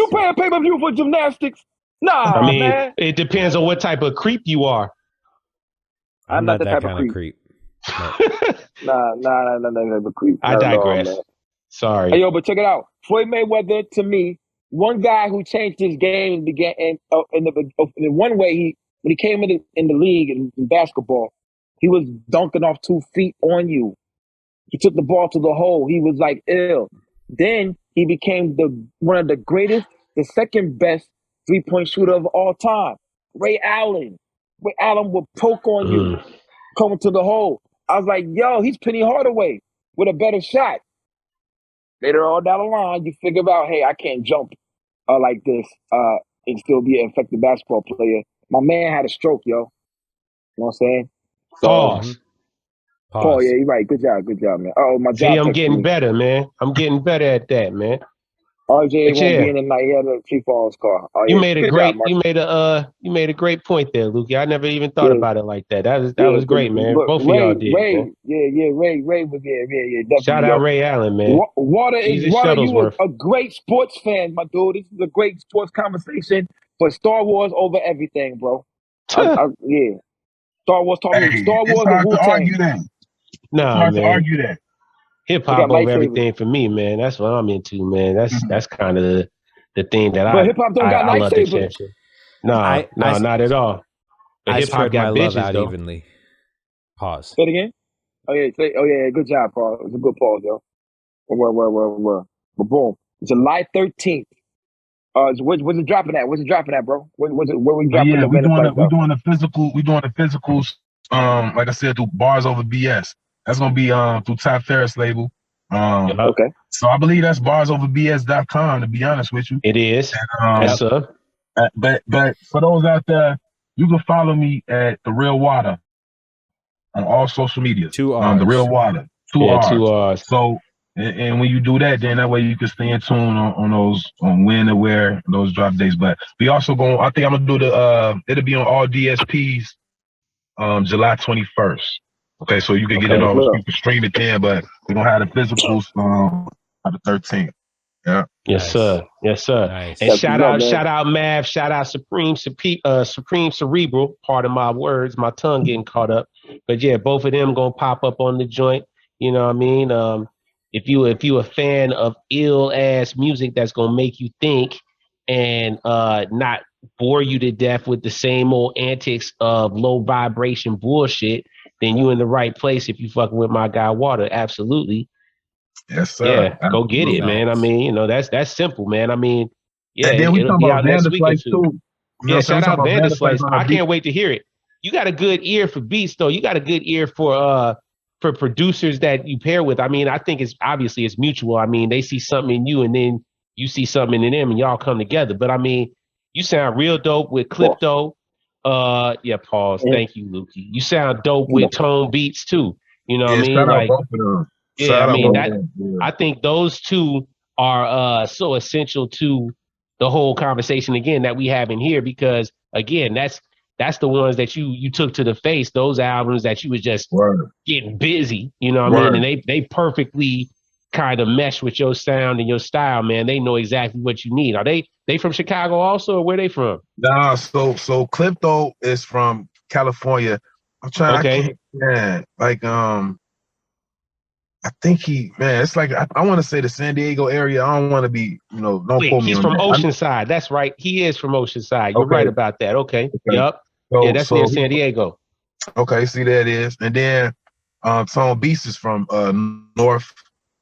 pay a pay-per-view for gymnastics? I mean, man. It depends on what type of creep you are. I'm not that kind of creep. Nah, type of creep. I digress. Sorry. Hey, but check it out. Floyd Mayweather, to me, one guy who changed his game began in one way. When he came in the league in basketball, he was dunking off 2 feet on you. He took the ball to the hole. He was like ill. Then he became one of the greatest, the second best 3-point shooter of all time. Ray Allen. Ray Allen would poke on you, coming to the hole. I was like, yo, he's Penny Hardaway with a better shot. later on down the line, you figure out, hey, I can't jump like this and still be an effective basketball player. My man had a stroke, yo. You know what I'm saying? So, Pause. Paul, yeah, you're right. Good job, man. Oh, my See, job I'm texted getting me. better, man. I'm getting better at that, man. RJ But won't yeah. be in tonight. He had a chief on his car. Oh, You yeah. made a Good great job, Mark. you made a great point there, Lukey. I never even thought about it like that. That was great, man. Look, Both of Ray, y'all did, man. Ray was definitely. Shout out Ray Allen, man. Waterr, Jesus you were Shuttlesworth. a great sports fan, my dude. This is a great sports conversation, but Star Wars over everything, bro. Yeah. Star Wars taught me. Star It's Wars and hard to Wu-Tang. argue that. It's Nah, hard to man. argue that. Hip They got hop over lightsabers. everything for me, man. That's what I'm into, man. That's kind of the thing that But hip hop don't got I love the lightsabers. championship. No, not at all. But I hip hop spread my got love bitches out though. evenly. Pause. Say it again. Oh yeah. Good job, Paul. It was a good pause, yo. Well. But boom, July 13th. What's it dropping at? What's it dropping at, bro? Where we dropping Yeah, the we doing benefits? it. We doing the physical. We doing the physicals. Like I said, through Bars Over BS. That's gonna be through Ty Ferris label. Okay. So I believe that's barsoverbs.com. To be honest with you, It is. and, Yes, sir. but for those out there, you can follow me at The Real Waterr on all social media. 2 R's. The Real Waterr. 2 Yeah, R's. 2 R's. So and when you do that, then that way you can stay in tune on those, on when and where those drop dates. But we also I think I'm gonna do it'll be on all DSPs July 21st. Okay, so you can get it on, you can stream it then, but we're gonna have the physicals on the 13th. Yeah. Yes, Nice. sir. Yes, sir. Nice. And That's shout what's up, out Mav, shout out Supreme Cerebral. Part of my words, my tongue getting caught up. But yeah, both of them gonna pop up on the joint. You know what I mean? If you a fan of ill ass music that's gonna make you think and not bore you to death with the same old antics of low vibration bullshit, then you in the right place if you fucking with my guy Waterr. Absolutely. Yes, sir. Yeah, Absolutely. go get it, man. I mean, you know, that's simple, man. I mean, yeah, And then we it'll talking be about out next week or Vanderslice two. too. Yeah, shout out Vanderslice. I beat. can't wait to hear it. You got a good ear for beats, though. You got a good ear for producers that you pair with. I mean, I think it's obviously it's mutual. I mean, they see something in you, and then you see something in them, and y'all come together. But I mean, you sound real dope with Clipto. Yeah, pause. Thank you, Lukey. You sound dope with Tone Beats too. You know what I mean? Shout out Like, both of them. yeah, I mean that. I think those two are so essential to the whole conversation again that we have in here, because again, that's the ones that you took to the face. Those albums that you was just getting busy, you know what I mean? And they perfectly kind of mesh with your sound and your style, man. They know exactly what you need. Are they from Chicago also, or where they from? Nah, so Clipto is from California. I'm trying. Okay. I think it's like I want to say the San Diego area. I don't want to be, don't quote me on that. He's from Oceanside. That's right. He is from Oceanside. You're right about that. Okay. Yep. Yeah, that's near San Diego. Okay, see, there it is. And then Tone Beast is from North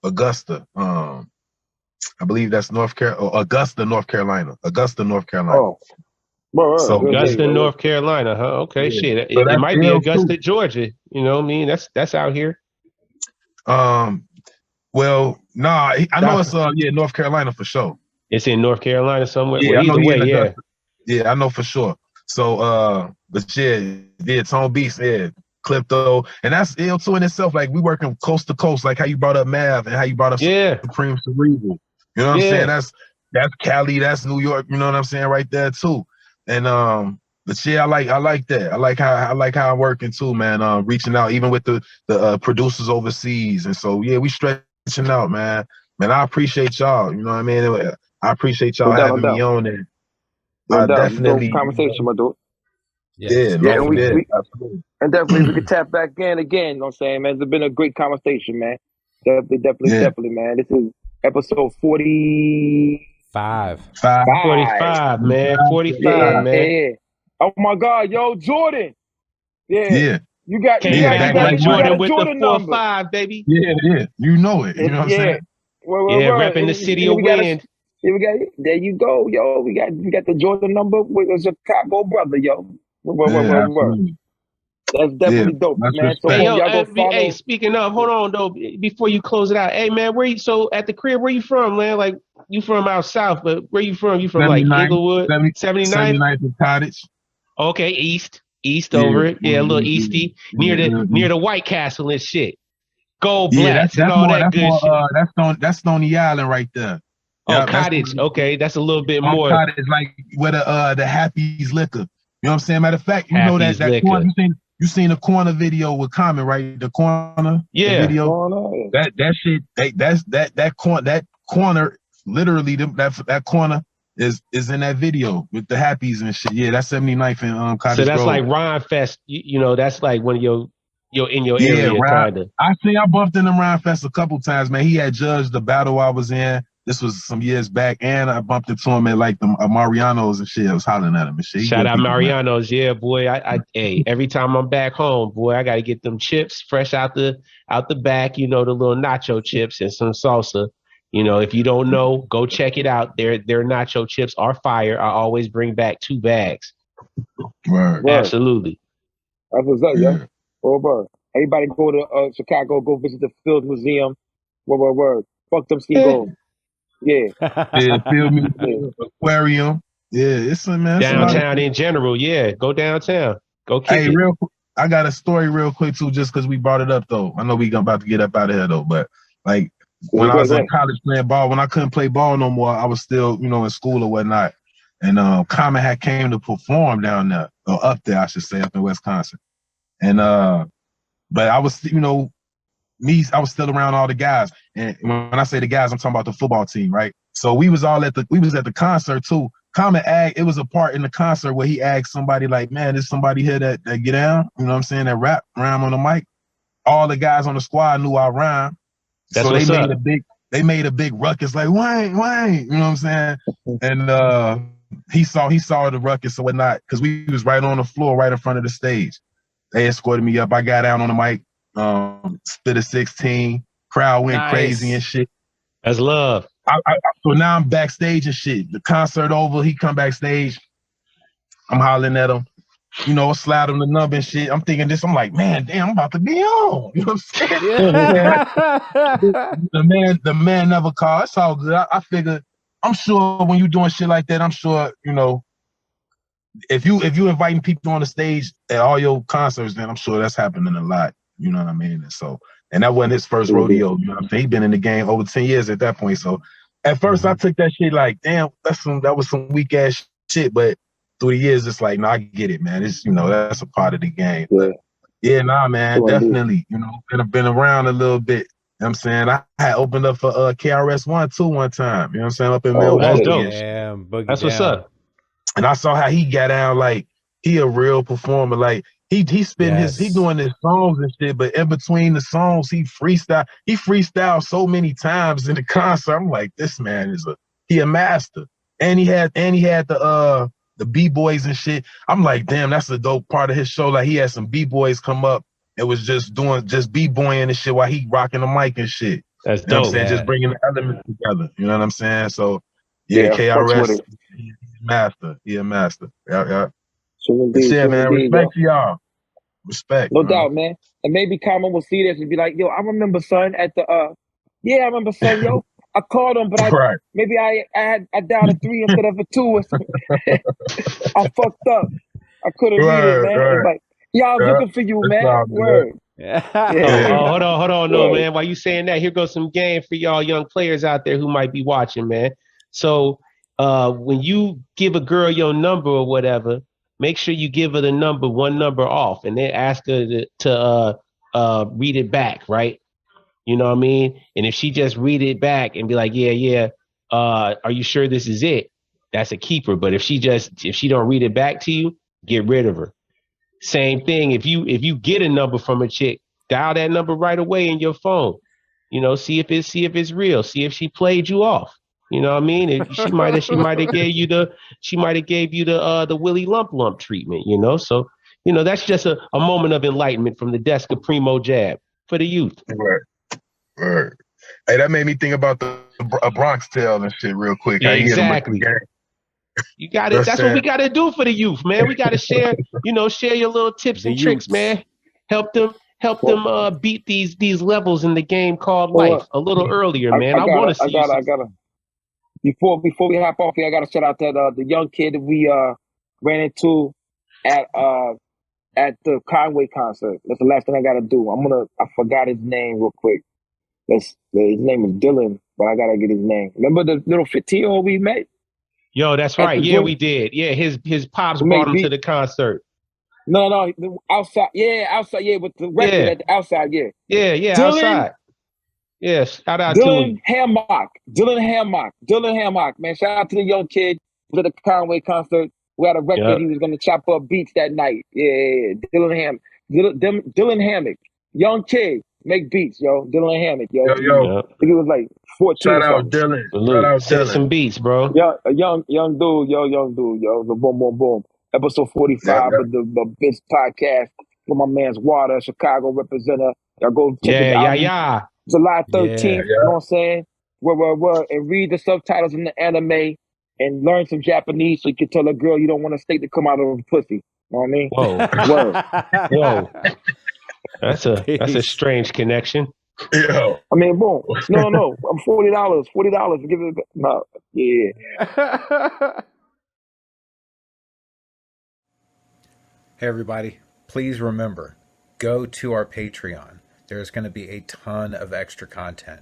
Augusta. I believe that's Augusta, North Carolina. Oh. So Augusta, North Carolina, huh? Okay, yeah. shit. So it might be Augusta, too. Georgia. You know what I mean? That's out here. Well, nah, I know it's North Carolina for sure. It's in North Carolina somewhere. Yeah, well, either way, yeah. Yeah, I know for sure. So but yeah, Tone Beast, Clipto, and that's ill too in itself. Like, we working coast to coast, like how you brought up Mav and how you brought up Supreme Cerebral. You know what I'm saying? That's Cali, that's New York, you know what I'm saying, right there too. And but yeah, I like that. I like how I'm working too, man. Reaching out even with the producers overseas. And so yeah, we stretching out, man. Man, I appreciate y'all. You know what I mean? I appreciate y'all having me on there. Definitely conversation, my dude. And definitely we could tap back in again, you know what I'm saying, man. It's been a great conversation, man. Definitely, man. This is episode 45, 45, man. 45, man. Yeah. Oh my God, yo, Jordan. Yeah. You got Jordan with Jordan the 4-5, baby. Yeah. You know it. You know what I'm saying? Repping the city of wind. There you go, yo. We got the Jordan number with a Chicago brother, yo. That's definitely dope, That's man. So respect. Hey, yo, y'all go follow. hey, speaking of, hold on though, before you close it out. Hey, man, so at the crib, where you from, man? Like, you from out south, but where you from? You from like 79, Inglewood, 79th? 79th and Cottage. Okay, east Yeah, over it. Yeah, a little easty, near the White Castle and shit. Gold Blats and all that good shit. That's Stony Island right there. Oh, Yeah, that's Cottage. Okay, that's a little bit on more. Cottage, like where the Happy's Liquor. You know what I'm saying? Matter of fact, you know Happy's that Liquor. corner, you seen the corner video with Common, right? The corner, Yeah. the video. That shit, that corner, literally that corner is in that video with the Happies and shit. Yeah, that's 79th and Cottage. So that's Grove. like Rhyme Fest. You know, that's like one of your in your area, kind of. I bumped into Rhyme Fest a couple times, man. He had judged the battle I was in. This was some years back, and I bumped into him at like the Mariano's and shit. I was hollering at him and shit. Shout out Mariano's, yeah, boy. Hey, every time I'm back home, boy, I gotta get them chips fresh out the back. You know, the little nacho chips and some salsa. You know, if you don't know, go check it out. Their nacho chips are fire. I always bring back 2 bags. Right. Absolutely. That's what's up, yo. Word. Everybody go to Chicago, go visit the Field Museum. Word. Fuck them seagulls. Yeah. Yeah, Field Museum, Aquarium. Yeah, it's man. Downtown in general, yeah. Go downtown. Go kick it. Real quick, I got a story real quick too, just because we brought it up though. I know we about to get up out of here though, but like when I was in college playing ball, when I couldn't play ball no more, I was still, in school or whatnot. And Common had came to perform down there, or up there, I should say, up in Wisconsin. And but I was, I was still around all the guys. And when I say the guys, I'm talking about the football team, right? So we was at the concert too. Common it was a part in the concert where he asked somebody like, man, there's somebody here that get down, you know what I'm saying, that rhyme on the mic. All the guys on the squad knew I rhyme. That's so what's up. They made a big ruckus like, Wayne, you know what I'm saying? And he saw the ruckus or whatnot, because we was right on the floor, right in front of the stage. They escorted me up. I got down on the mic, spit a 16, crowd went crazy and shit. That's love. So now I'm backstage and shit. The concert over, he come backstage. I'm hollering at him, slide him the number and shit. I'm thinking this. I'm like, man, damn, I'm about to be on. You know what I'm saying? The man never called. It's all good. I figured, I'm sure when you doing shit like that, I'm sure, if you inviting people on the stage at all your concerts, then I'm sure that's happening a lot. You know what I mean? And that wasn't his first rodeo. You know what I'm saying? He'd been in the game over 10 years at that point. So at first I took that shit like, damn, that was some weak ass shit. But through the years, it's like, no, I get it, man. It's, that's a part of the game. But yeah, nah, man, definitely. Been around a little bit. You know what I'm saying? I had opened up for KRS-One too one time. You know what I'm saying? Up in Milwaukee. That's dope. That's what's up. And I saw how he got down, like he a real performer. Like he spitting he doing his songs and shit, but in between the songs, he freestyled so many times in the concert. I'm like, this man he a master. And he had the B-boys and shit. I'm like, damn, that's a dope part of his show. Like he had some B-boys come up. It was just B-boying and shit while he rocking the mic and shit. That's dope. You know what I'm saying? Just bringing the elements together. You know what I'm saying? So yeah, KRS, he a master. Yeah. Yeah, man. Respect to y'all. Respect. No doubt, man. And maybe Common will see this and be like, yo, I remember, son, at the I remember, son, yo. I called him, but I dialed a 3 instead of a 2. I fucked up. I couldn't read it, man. Right. Like, I was looking for you, man. Word. Hold on, no, man. While you saying that, here goes some game for y'all young players out there who might be watching, man. So when you give a girl your number or whatever, make sure you give her the number, one number off, and then ask her to read it back, right? You know what I mean? And if she just read it back and be like, are you sure this is it? That's a keeper. But if she don't read it back to you, get rid of her. Same thing. If you get a number from a chick, dial that number right away in your phone. See if it's real. See if she played you off. You know what I mean? She might have gave you the Willie Lump treatment. So that's just a moment of enlightenment from the desk of PrimoJAB for the youth. Right. Hey, that made me think about a Bronx Tale and shit real quick. Yeah, exactly. You got it. That's what we got to do for the youth, man. We got to share, share your little tips and tricks, man. Help them beat these levels in the game called life a little earlier, man. I want to see you. I gotta. Before we hop off here, I gotta shout out that the young kid that we ran into at the Conway concert. That's the last thing I gotta do. I forgot his name real quick. His name is Dylan, but I gotta get his name. Remember the little Fatio we met? Yo, that's right. Yeah, we did. Yeah, his pops brought him to the concert. No, outside. Yeah, outside. Yeah, with the record at the outside. Yeah. Yeah, Dylan, outside. Yeah, shout out to him. Dylan Hammock, man. Shout out to the young kid to the Conway concert. We had a record. He was going to chop up beats that night. Yeah. Dylan Hammock. Young kid, make beats, yo. Dylan Hammock, yo. I think he was like 14. Shout out Dylan. Send some beats, bro. Yeah, a young dude, yo. The boom, boom, boom. Episode 45 of the Bitch Podcast with my man's Waterr, Chicago representative. Y'all go check it out. July 13th, you know what I'm saying? Word. And read the subtitles in the anime and learn some Japanese so you can tell a girl you don't want a steak to come out of her pussy. You know what I mean? Whoa. That's a strange connection. Yeah. I mean, boom. No. I'm $40. Give it. No. Yeah. Hey, everybody. Please remember, go to our Patreon. There's going to be a ton of extra content.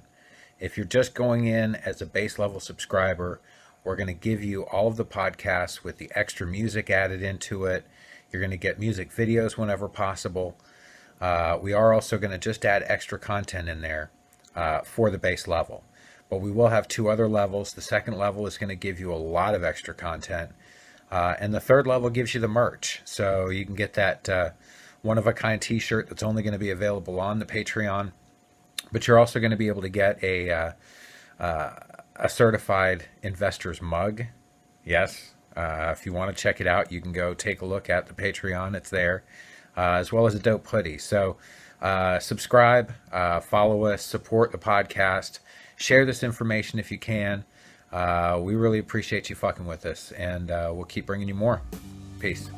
If you're just going in as a base level subscriber, we're going to give you all of the podcasts with the extra music added into it. You're going to get music videos whenever possible. We are also going to just add extra content in there for the base level. But we will have 2 other levels. The second level is going to give you a lot of extra content. And the third level gives you the merch. So you can get that one-of-a-kind t-shirt that's only going to be available on the Patreon. But you're also going to be able to get a certified investor's mug. Yes. If you want to check it out, you can go take a look at the Patreon. It's there. As well as a dope hoodie. So subscribe, follow us, support the podcast, share this information if you can. We really appreciate you fucking with us, and we'll keep bringing you more. Peace.